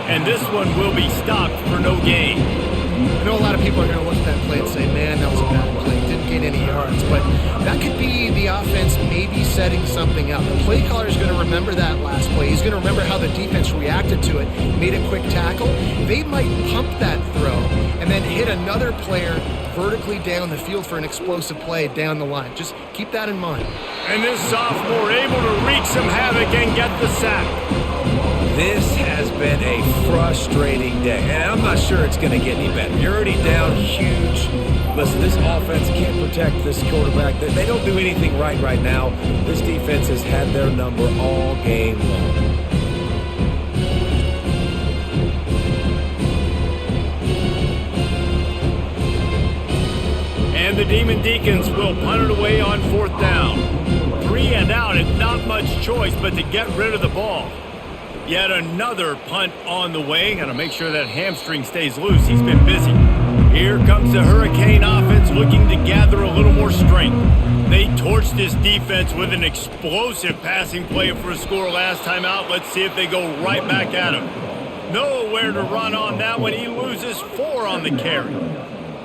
And this one will be stopped for no gain. I know a lot of people are going to look at that play and say, man, that was a bad play. Didn't gain any yards. But that could be the offense maybe setting something up. The play caller is going to remember that last play. He's going to remember how the defense reacted to it, made a quick tackle. They might pump that throw and then hit another player vertically down the field for an explosive play down the line. Just keep that in mind. And this sophomore able to wreak some havoc and get the sack. This has been a frustrating day, and I'm not sure it's going to get any better. You're already down huge. Listen, this offense can't protect this quarterback. They don't do anything right now. This defense has had their number all game long. And the Demon Deacons will punt it away on 4th down. 3 and out, and not much choice but to get rid of the ball. Yet another punt on the way. Got to make sure that hamstring stays loose. He's been busy. Here comes the Hurricane offense looking to gather a little more strength. They torched this defense with an explosive passing play for a score last time out. Let's see if they go right back at him. Nowhere to run on that one. He loses 4 on the carry.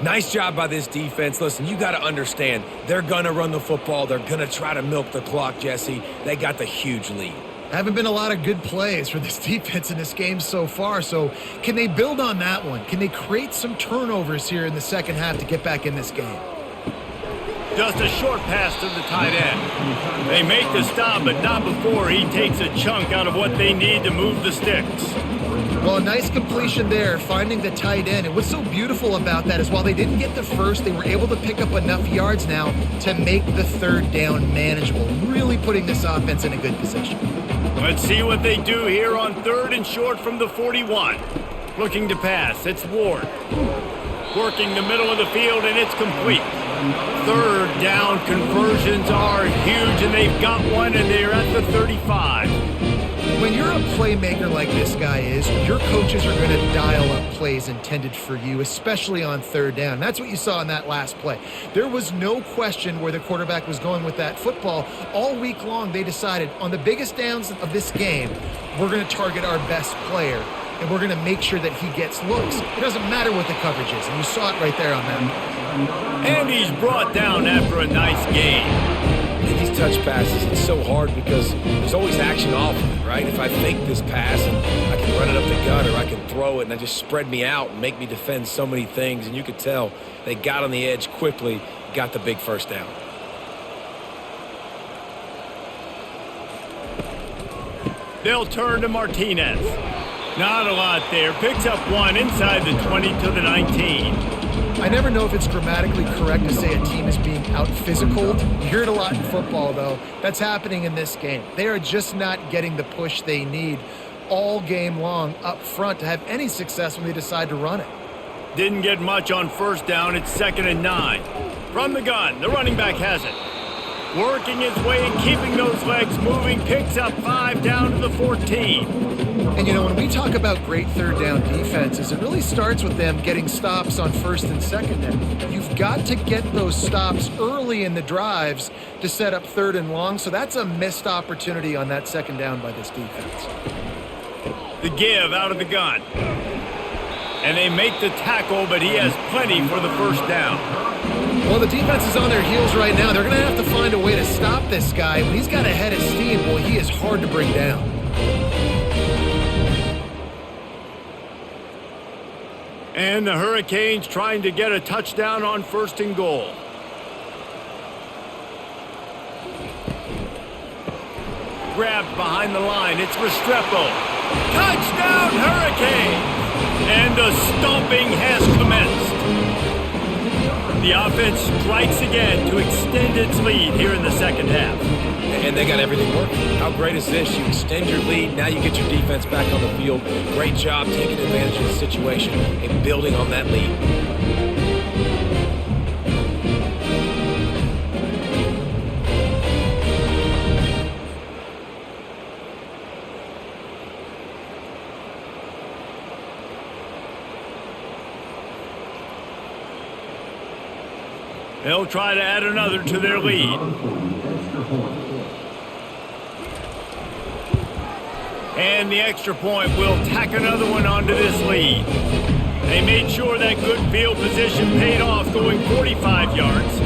Nice job by this defense. Listen, you got to understand, they're going to run the football. They're going to try to milk the clock, Jesse. They got the huge lead. Haven't been a lot of good plays for this defense in this game so far, so can they build on that one? Can they create some turnovers here in the second half to get back in this game? Just a short pass to the tight end. They make the stop, but not before he takes a chunk out of what they need to move the sticks. Well, a nice completion there, finding the tight end. And what's so beautiful about that is while they didn't get the first, they were able to pick up enough yards now to make the third down manageable, really putting this offense in a good position. Let's see what they do here on 3rd and short from the 41. Looking to pass, it's Ward. Working the middle of the field, and it's complete. Third down conversions are huge, and they've got one, and they're at the 35. When you're a playmaker like this guy is, your coaches are going to dial up plays intended for you, especially on 3rd down. That's what you saw in that last play. There was no question where the quarterback was going with that football. All week long, they decided on the biggest downs of this game, we're going to target our best player, and we're going to make sure that he gets looks. It doesn't matter what the coverage is, and you saw it right there on that play. And he's brought down after a nice gain. These touch passes, it's so hard because there's always action off of it, right? If I fake this pass and I can run it up the gut or I can throw it and I just spread me out and make me defend so many things, and you could tell they got on the edge quickly, got the big first down. They'll turn to Martinez. Not a lot there. Picks up one inside the 20 to the 19. I never know if it's grammatically correct to say a team is being out-physicaled. You hear it a lot in football, though. That's happening in this game. They are just not getting the push they need all game long up front to have any success when they decide to run it. Didn't get much on 1st down. It's 2nd and 9. From the gun, the running back has it. Working his way and keeping those legs moving. Picks up 5 down to the 14. And, you know, when we talk about great 3rd down defenses, it really starts with them getting stops on 1st and 2nd down. You've got to get those stops early in the drives to set up 3rd and long, so that's a missed opportunity on that 2nd down by this defense. The give out of the gun. And they make the tackle, but he has plenty for the 1st down. Well, the defense is on their heels right now. They're going to have to find a way to stop this guy. When he's got a head of steam, boy, he is hard to bring down. And the Hurricanes trying to get a touchdown on 1st and goal. Grabbed behind the line. It's Restrepo. Touchdown, Hurricanes! And the stomping has commenced. The offense strikes again to extend its lead here in the 2nd half. And they got everything working. How great is this? You extend your lead, now you get your defense back on the field. Great job taking advantage of the situation and building on that lead. They'll try to add another to their lead. And the extra point will tack another one onto this lead. They made sure that good field position paid off, going 45 yards.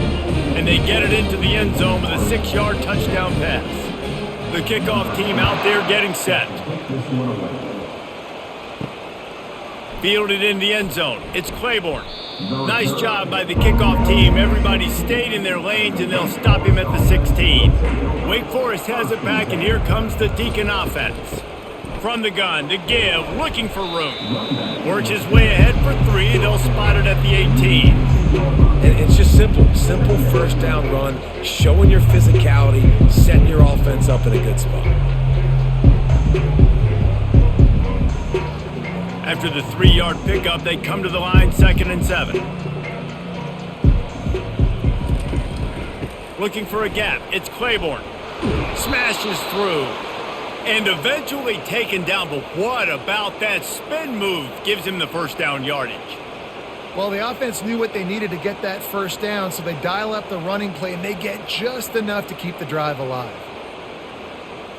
And they get it into the end zone with a 6-yard touchdown pass. The kickoff team out there getting set. Fielded in the end zone. It's Claiborne. Nice job by the kickoff team. Everybody stayed in their lanes, and they'll stop him at the 16. Wake Forest has it back, and here comes the Deacon offense. From the gun, the give, looking for room. Works his way ahead for 3. They'll spot it at the 18. And it's just simple 1st down run, showing your physicality, setting your offense up in a good spot. After the 3-yard pickup, they come to the line, 2nd and 7. Looking for a gap. It's Claiborne. Smashes through. And eventually taken down. But what about that spin move? Gives him the 1st down yardage. Well, the offense knew what they needed to get that 1st down, so they dial up the running play, and they get just enough to keep the drive alive.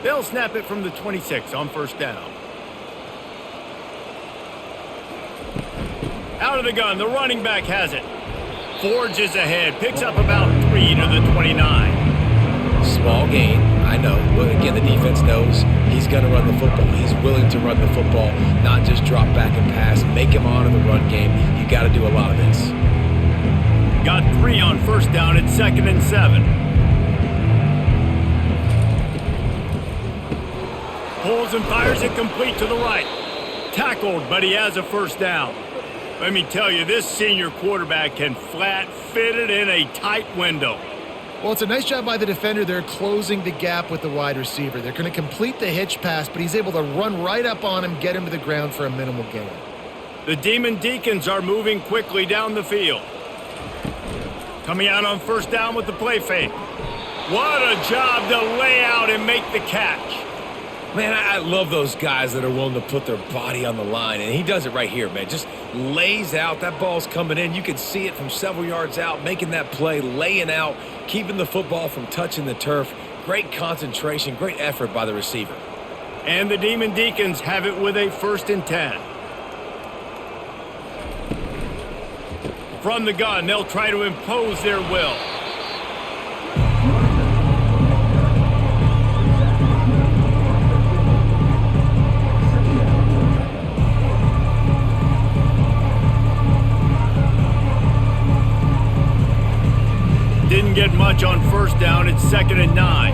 They'll snap it from the 26 on 1st down. Out of the gun, the running back has it. Forges ahead, picks up about 3 to the 29. Small gain, I know, but again, the defense knows he's going to run the football. He's willing to run the football, not just drop back and pass, make him honor the run game. You got to do a lot of this. Got 3 on 1st down at 2nd and 7. Pulls and fires it complete to the right. tackled, but he has a first down. Let me tell you, this senior quarterback can flat fit it in a tight window. Well, it's a nice job by the defender. They're closing the gap with the wide receiver. They're going to complete the hitch pass, but he's able to run right up on him, get him to the ground for a minimal gain. The Demon Deacons are moving quickly down the field. Coming out on first down with the play fake. What a job to lay out and make the catch. Man, I love those guys that are willing to put their body on the line, and he does it right here, man. Just lays out. That ball's coming in. You can see it from several yards out, making that play, laying out, keeping the football from touching the turf. Great concentration, great effort by the receiver. And the Demon Deacons have it with a 1st and 10. From the gun, they'll try to impose their will. Didn't get much on first down. It's 2nd and 9.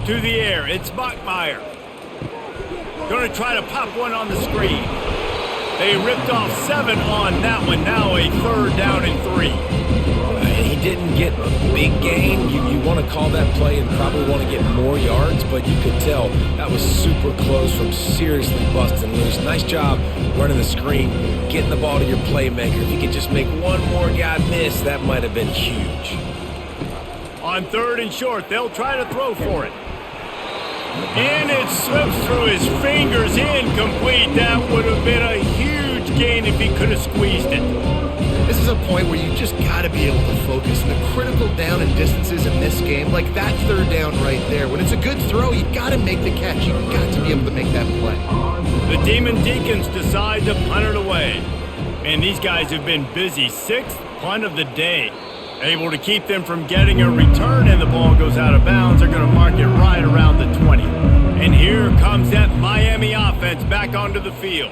To the air, it's Bachmeyer. Going to try to pop one on the screen. They ripped off 7 on that one. Now a 3rd down and 3. He didn't get a big gain. You want to call that play and probably want to get more yards, but you could tell that was super close from seriously busting loose. Nice job running the screen, getting the ball to your playmaker. If you could just make one more guy miss, that might have been huge. On 3rd and short, they'll try to throw for it. And it slips through his fingers, incomplete. That would have been a huge gain if he could have squeezed it. This is a point where you just got to be able to focus. The critical down and distances in this game, like that 3rd down right there. When it's a good throw, you got to make the catch. You got to be able to make that play. The Demon Deacons decide to punt it away. And these guys have been busy. 6th punt of the day. Able to keep them from getting a return, and the ball goes out of bounds. They're going to mark it right around the 20. And here comes that Miami offense back onto the field.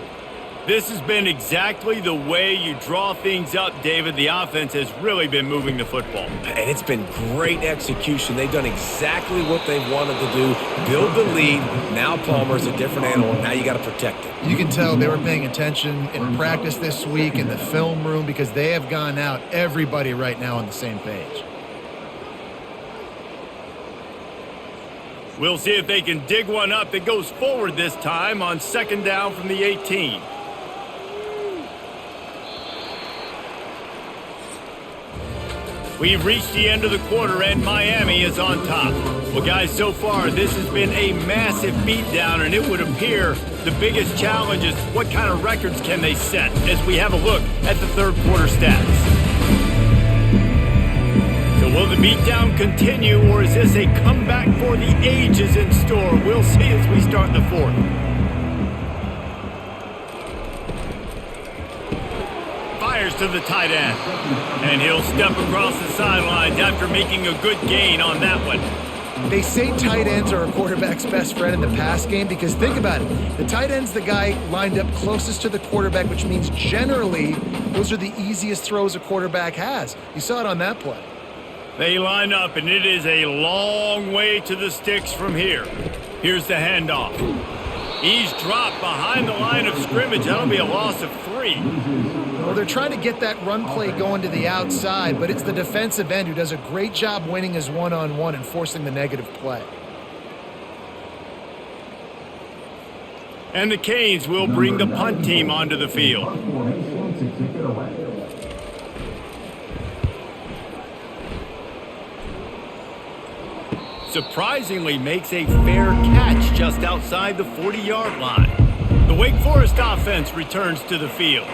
This has been exactly the way you draw things up, David. The offense has really been moving the football. And it's been great execution. They've done exactly what they wanted to do. Build the lead. Now Palmer's a different animal. Now you got to protect it. You can tell they were paying attention in practice this week in the film room because they have gone out, everybody right now on the same page. We'll see if they can dig one up that goes forward this time on 2nd down from the 18. We've reached the end of the quarter, and Miami is on top. Well, guys, so far, this has been a massive beatdown, and it would appear the biggest challenge is what kind of records can they set as we have a look at the 3rd quarter stats. So will the beatdown continue, or is this a comeback for the ages in store? We'll see as we start the 4th. To the tight end, and he'll step across the sidelines after making a good gain on that one. They say tight ends are a quarterback's best friend in the pass game because think about it. The tight end's the guy lined up closest to the quarterback, which means generally those are the easiest throws a quarterback has. You saw it on that play. They line up, and it is a long way to the sticks from here. Here's the handoff. He's dropped behind the line of scrimmage. That'll be a loss of 3. Well, they're trying to get that run play going to the outside, but it's the defensive end who does a great job winning his one-on-one and forcing the negative play. And the Canes will bring the punt team onto the field. Surprisingly makes a fair catch just outside the 40-yard line. The Wake Forest offense returns to the field.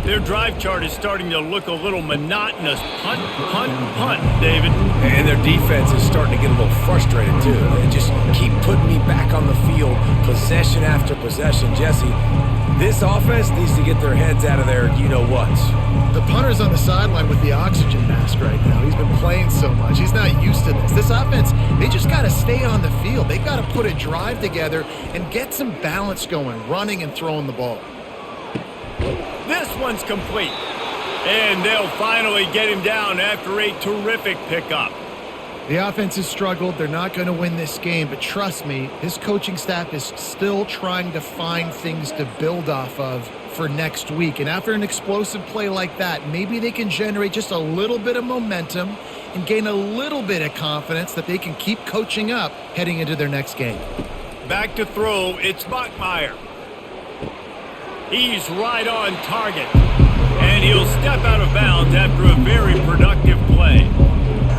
Their drive chart is starting to look a little monotonous. Punt, punt, punt, David. And their defense is starting to get a little frustrated, too. They just keep putting me back on the field, possession after possession. Jesse, this offense needs to get their heads out of their you-know-whats. The punter's on the sideline with the oxygen mask right now. He's been playing so much. He's not used to this. This offense, they just got to stay on the field. They've got to put a drive together and get some balance going, running and throwing the ball. This one's complete. And they'll finally get him down after a terrific pickup. The offense has struggled. They're not going to win this game, but trust me, this coaching staff is still trying to find things to build off of for next week. And after an explosive play like that, maybe they can generate just a little bit of momentum and gain a little bit of confidence that they can keep coaching up heading into their next game. Back to throw, it's Bachmeier. He's right on target. And he'll step out of bounds after a very productive play.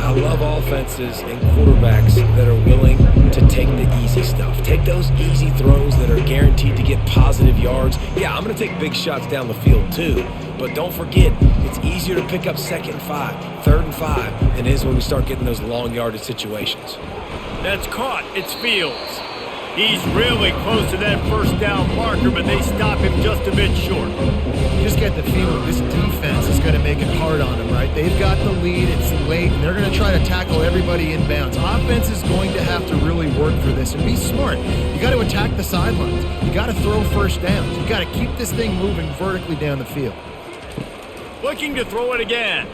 I love offenses and quarterbacks that are willing to take the easy stuff. Take those easy throws that are guaranteed to get positive yards. Yeah, I'm going to take big shots down the field too. But don't forget, it's easier to pick up 2nd and 5, 3rd and 5 than it is when we start getting those long yardage situations. That's caught. It's Fields. He's really close to that first down marker, but they stop him just a bit short. You just get the feeling this defense is going to make it hard on them, right? They've got the lead, it's late, and they're going to try to tackle everybody in bounds. Offense is going to have to really work for this and be smart. You got to attack the sidelines. You got to throw first downs. You got to keep this thing moving vertically down the field. Looking to throw it again.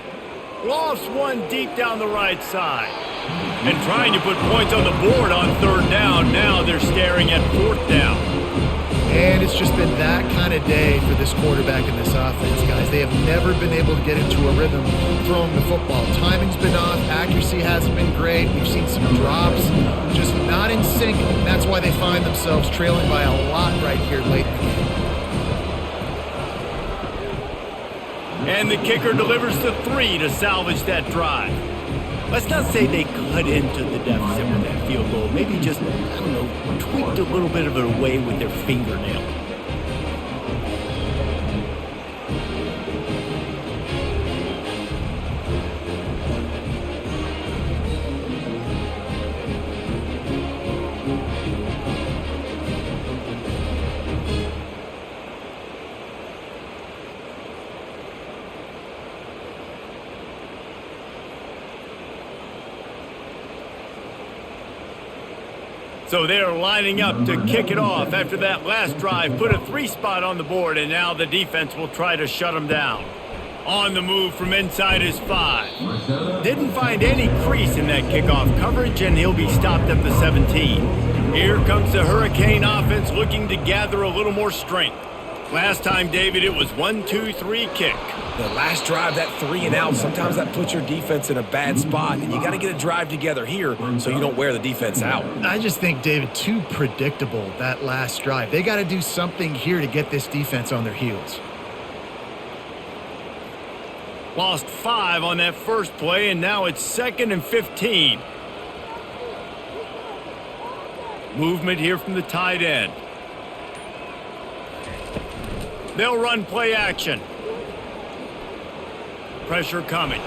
Lofts one deep down the right side. And trying to put points on the board on 3rd down. Now they're staring at 4th down. And it's just been that kind of day for this quarterback and this offense, guys. They have never been able to get into a rhythm throwing the football. Timing's been off. Accuracy hasn't been great. We've seen some drops, just not in sync. And that's why they find themselves trailing by a lot right here late in the game. And the kicker delivers the 3 to salvage that drive. Let's not say they cut into the deficit with that field goal. Maybe just, I don't know, tweaked a little bit of it away with their fingernail. So they're lining up to kick it off after that last drive. Put a 3 spot on the board, and now the defense will try to shut them down. On the move from inside his 5. Didn't find any crease in that kickoff coverage, and he'll be stopped at the 17. Here comes the Hurricane offense looking to gather a little more strength. Last time, David, it was 1-2-3 kick. The last drive, that 3 and out, sometimes that puts your defense in a bad spot, and you got to get a drive together here so you don't wear the defense out. I just think, David, too predictable, that last drive. They got to do something here to get this defense on their heels. Lost 5 on that first play, and now it's 2nd and 15. Movement here from the tight end. They'll run play action. Pressure coming.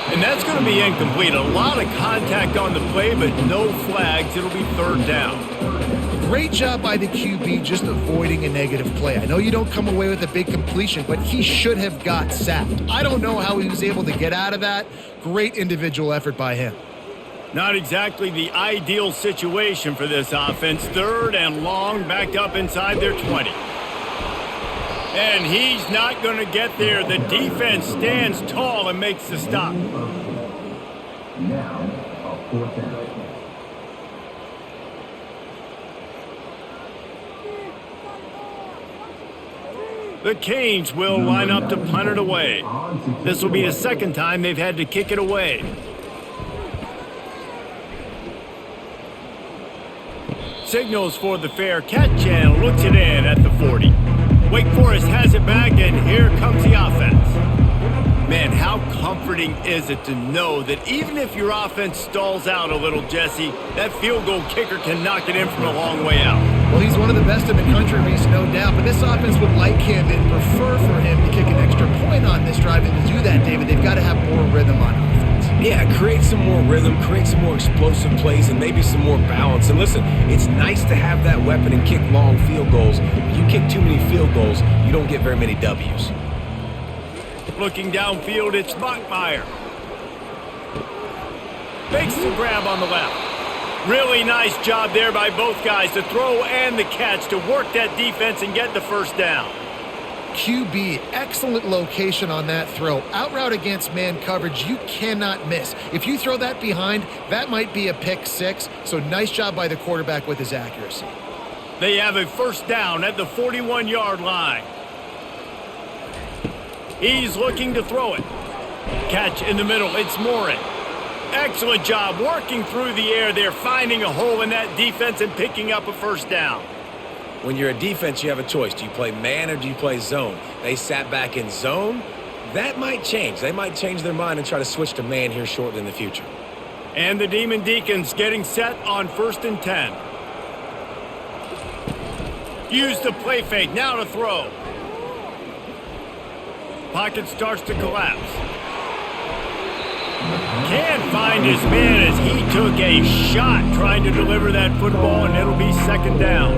And that's going to be incomplete. A lot of contact on the play, but no flags. It'll be 3rd down. Great job by the QB just avoiding a negative play. I know you don't come away with a big completion, but he should have got sacked. I don't know how he was able to get out of that. Great individual effort by him. Not exactly the ideal situation for this offense. 3rd and long, backed up inside their 20. And he's not going to get there. The defense stands tall and makes the stop. Now, a 4th down. The Canes will line up to punt it away. This will be the 2nd time they've had to kick it away. Signals for the fair catch and looks it in at the 40. Wake Forest has it back, and here comes the offense. Man, how comforting is it to know that even if your offense stalls out a little, Jesse, that field goal kicker can knock it in from a long way out. Well, he's one of the best in the country, Reese, no doubt. But this offense would like him and prefer for him to kick an extra point on this drive. And to do that, David, they've got to have more rhythm on offense. Yeah, create some more rhythm, create some more explosive plays, and maybe some more balance. And listen, it's nice to have that weapon and kick long field goals. If you kick too many field goals, you don't get very many W's. Looking downfield, it's Bachmeier. Makes the grab on the left. Really nice job there by both guys, the throw and the catch, to work that defense and get the 1st down. QB, excellent location on that throw. Out route against man coverage, you cannot miss. If you throw that behind, that might be a pick six. So nice job by the quarterback with his accuracy. They have a first down at the 41-yard line. He's looking to throw it. Catch in the middle. It's Morin. Excellent job working through the air there, finding a hole in that defense and picking up a first down. When you're a defense, you have a choice. Do you play man or do you play zone? They sat back in zone. That might change. They might change their mind and try to switch to man here shortly in the future. And the Demon Deacons getting set on 1st and 10. Use the play fake. Now to throw. Pocket starts to collapse. Can't find his man as he took a shot trying to deliver that football, and it'll be second down.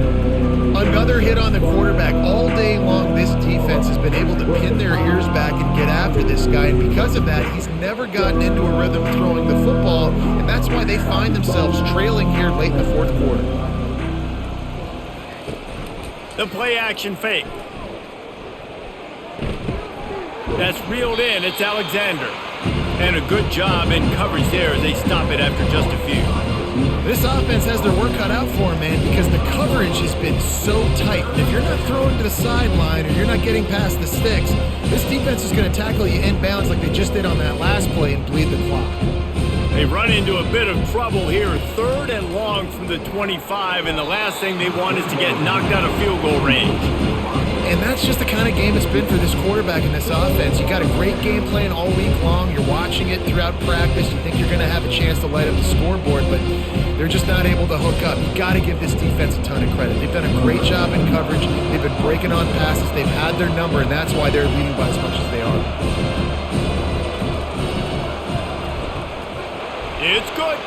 Another hit on the quarterback. All day long, this defense has been able to pin their ears back and get after this guy, and because of that, he's never gotten into a rhythm throwing the football, and that's why they find themselves trailing here late in the fourth quarter. The play action fake. That's reeled in. It's Alexander. And a good job in coverage there as they stop it after just a few. This offense has their work cut out for them, man, because the coverage has been so tight. And if you're not throwing to the sideline or you're not getting past the sticks, this defense is going to tackle you inbounds like they just did on that last play and bleed the clock. They run into a bit of trouble here. 3rd and long from the 25, and the last thing they want is to get knocked out of field goal range. And that's just the kind of game it's been for this quarterback in this offense. You got a great game plan all week long. You're watching it throughout practice. You think you're going to have a chance to light up the scoreboard, but they're just not able to hook up. You got to give this defense a ton of credit. They've done a great job in coverage. They've been breaking on passes. They've had their number, and that's why they're leading by as much as they are. It's good.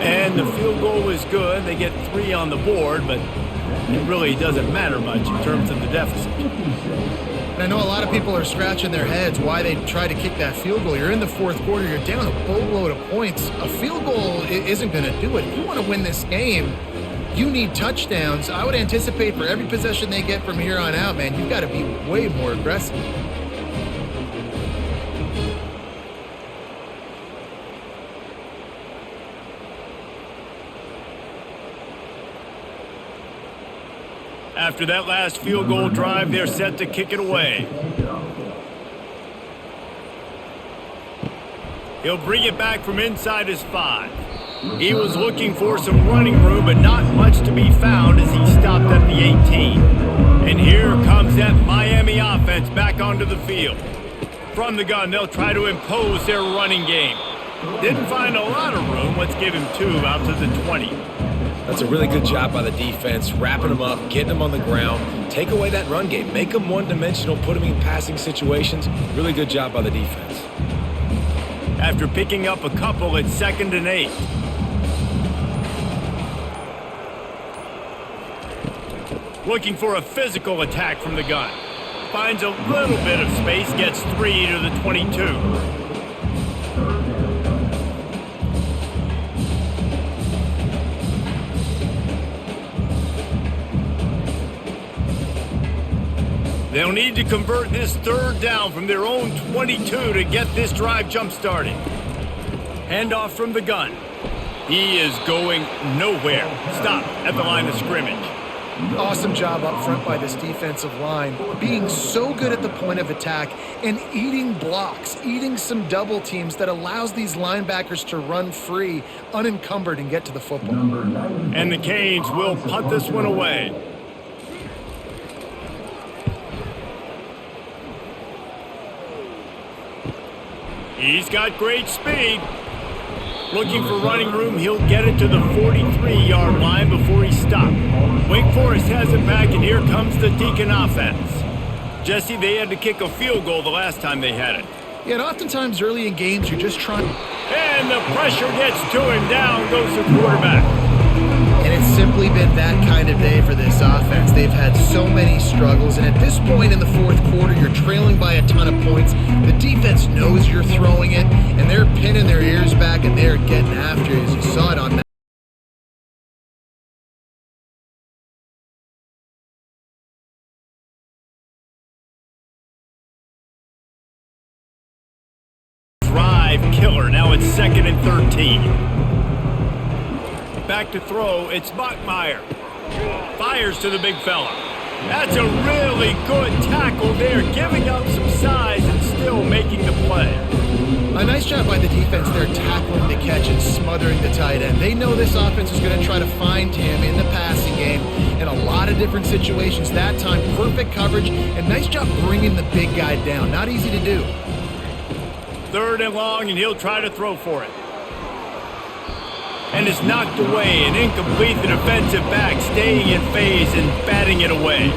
And the field goal is good. They get 3 on the board, but it really doesn't matter much in terms of the deficit. And I know a lot of people are scratching their heads why they try to kick that field goal. You're in the fourth quarter. You're down a boatload of points. A field goal isn't going to do it. If you want to win this game, you need touchdowns. I would anticipate for every possession they get from here on out, man, you've got to be way more aggressive. After that last field goal drive, they're set to kick it away. He'll bring it back from inside his 5. He was looking for some running room, but not much to be found as he stopped at the 18. And here comes that Miami offense back onto the field. From the gun, they'll try to impose their running game. Didn't find a lot of room. Let's give him 2 out to the 20. That's a really good job by the defense, wrapping them up, getting them on the ground. Take away that run game. Make them one-dimensional, put them in passing situations. Really good job by the defense. After picking up a couple, it's 2nd and 8. Looking for a physical attack from the gun. Finds a little bit of space, gets 3 to the 22. They'll need to convert this 3rd down from their own 22 to get this drive jump-started. Handoff from the gun. He is going nowhere. Stop at the line of scrimmage. Awesome job up front by this defensive line, being so good at the point of attack and eating blocks, eating some double teams that allows these linebackers to run free, unencumbered, and get to the football. And the Canes will punt this one away. He's got great speed. Looking for running room, he'll get it to the 43-yard line before he stopped. Wake Forest has it back, and here comes the Deacon offense. Jesse, they had to kick a field goal the last time they had it. Yeah, and oftentimes early in games, you're just trying. And the pressure gets to him. Down goes the quarterback. And it's simply been that kind of day for this offense. They've had so many struggles, and at this point in the fourth quarter, you're trailing by a ton of points. The defense knows you're throwing it, and they're pinning their ears back, and they're getting after it, as you saw it on that. 14. Back to throw, it's Bachmeyer. Fires to the big fella. That's a really good tackle there, giving up some size and still making the play. A nice job by the defense there, tackling the catch and smothering the tight end. They know this offense is going to try to find him in the passing game in a lot of different situations. That time, perfect coverage, and nice job bringing the big guy down. Not easy to do. 3rd and long, and he'll try to throw for it. And it's knocked away, and incomplete. The defensive back staying in phase and batting it away.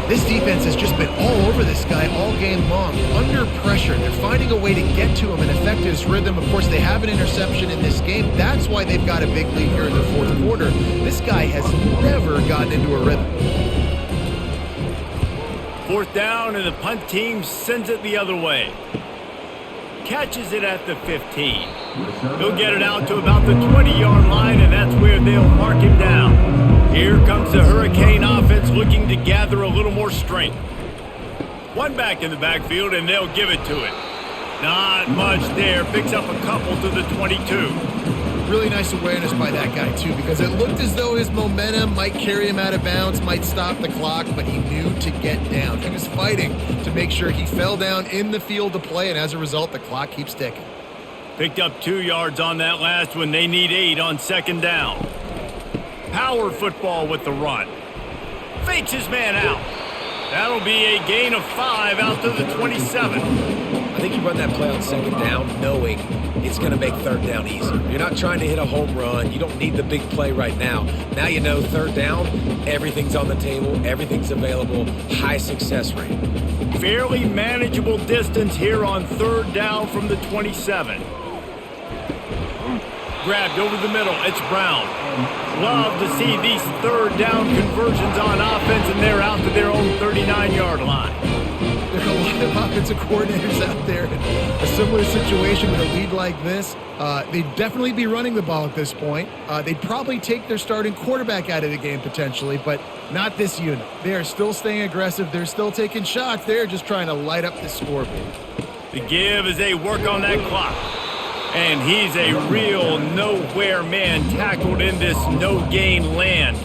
This defense has just been all over this guy all game long, under pressure. They're finding a way to get to him and affect his rhythm. Of course, they have an interception in this game. That's why they've got a big lead here in the 4th quarter. This guy has never gotten into a rhythm. 4th down, and the punt team sends it the other way. Catches it at the 15. He'll get it out to about the 20-yard line, and that's where they'll mark him down. Here comes the Hurricane offense looking to gather a little more strength. One back in the backfield, and they'll give it to it. Not much there. Picks up a couple to the 22. Really nice awareness by that guy, too, because it looked as though his momentum might carry him out of bounds, might stop the clock, but he knew to get down. He was fighting to make sure he fell down in the field to play, and as a result, the clock keeps ticking. Picked up 2 yards on that last one. They need 8 on 2nd down. Power football with the run. Fakes his man out. That'll be a gain of 5 out to the 27. I think you run that play on 2nd down knowing it's going to make 3rd down easier. You're not trying to hit a home run. You don't need the big play right now. Now you know 3rd down, everything's on the table, everything's available, high success rate. Fairly manageable distance here on 3rd down from the 27. Grabbed over the middle, it's Brown. Love to see these 3rd down conversions on offense, and they're out to their own 39-yard line. There are a lot of offensive coordinators out there in a similar situation with a lead like this. They'd definitely be running the ball at this point. They'd probably take their starting quarterback out of the game potentially, but not this unit. They are still staying aggressive. They're still taking shots. They're just trying to light up the scoreboard. The give as they work on that clock. And he's a real nowhere man tackled in this no-gain land.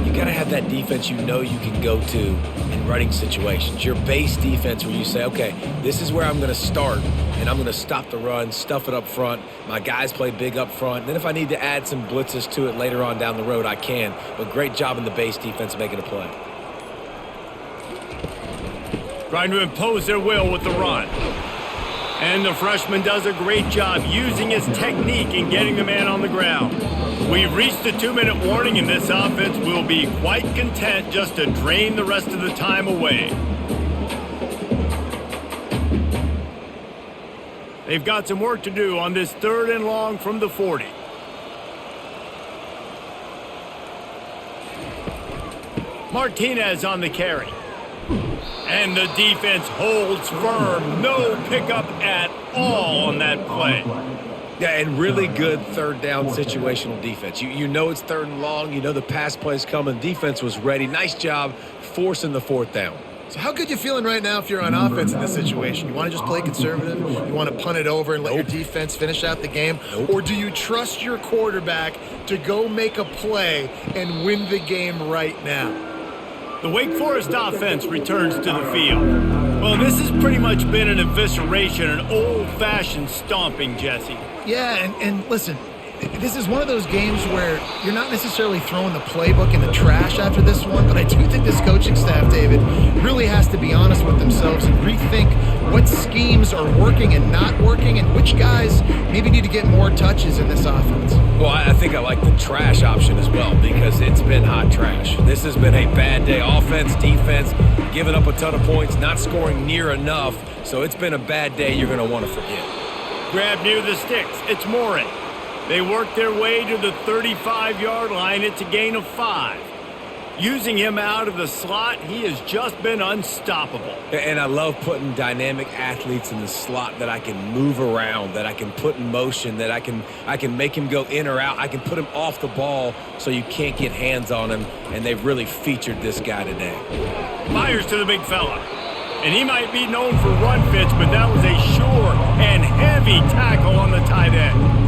You got to have that defense you know you can go to in running situations. Your base defense where you say, okay, this is where I'm going to start, and I'm going to stop the run, stuff it up front. My guys play big up front. Then if I need to add some blitzes to it later on down the road, I can. But great job in the base defense making a play. Trying to impose their will with the run. And the freshman does a great job using his technique and getting the man on the ground. We've reached the 2-minute warning, and this offense will be quite content just to drain the rest of the time away. They've got some work to do on this 3rd and long from the 40. Martinez on the carry. And the defense holds firm. No pickup at all on that play. Yeah, and really good 3rd down situational defense. You know it's 3rd and long. You know the pass play's coming. Defense was ready. Nice job forcing the 4th down. So how good you feeling right now if you're on offense in this situation? You want to just play conservative? You want to punt it over and let your defense finish out the game? Or do you trust your quarterback to go make a play and win the game right now? The Wake Forest offense returns to the field. Well, this has pretty much been an evisceration, an old-fashioned stomping, Jesse. Yeah, and listen, this is one of those games where you're not necessarily throwing the playbook in the trash after this one, but I do think this coaching staff, David, really has to be honest with themselves and rethink what schemes are working and not working and which guys maybe need to get more touches in this offense. Well, I think I like the trash option as well because it's been hot trash. This has been a bad day. Offense, defense, giving up a ton of points, not scoring near enough. So it's been a bad day you're going to want to forget. Grab near the sticks. It's Morin. They work their way to the 35-yard line. It's a gain of 5. Using him out of the slot, he has just been unstoppable. And I love putting dynamic athletes in the slot that I can move around, that I can put in motion, that I can make him go in or out. I can put him off the ball so you can't get hands on him, and they've really featured this guy today. Fires to the big fella. And he might be known for run fits, but that was a sure and heavy tackle on the tight end.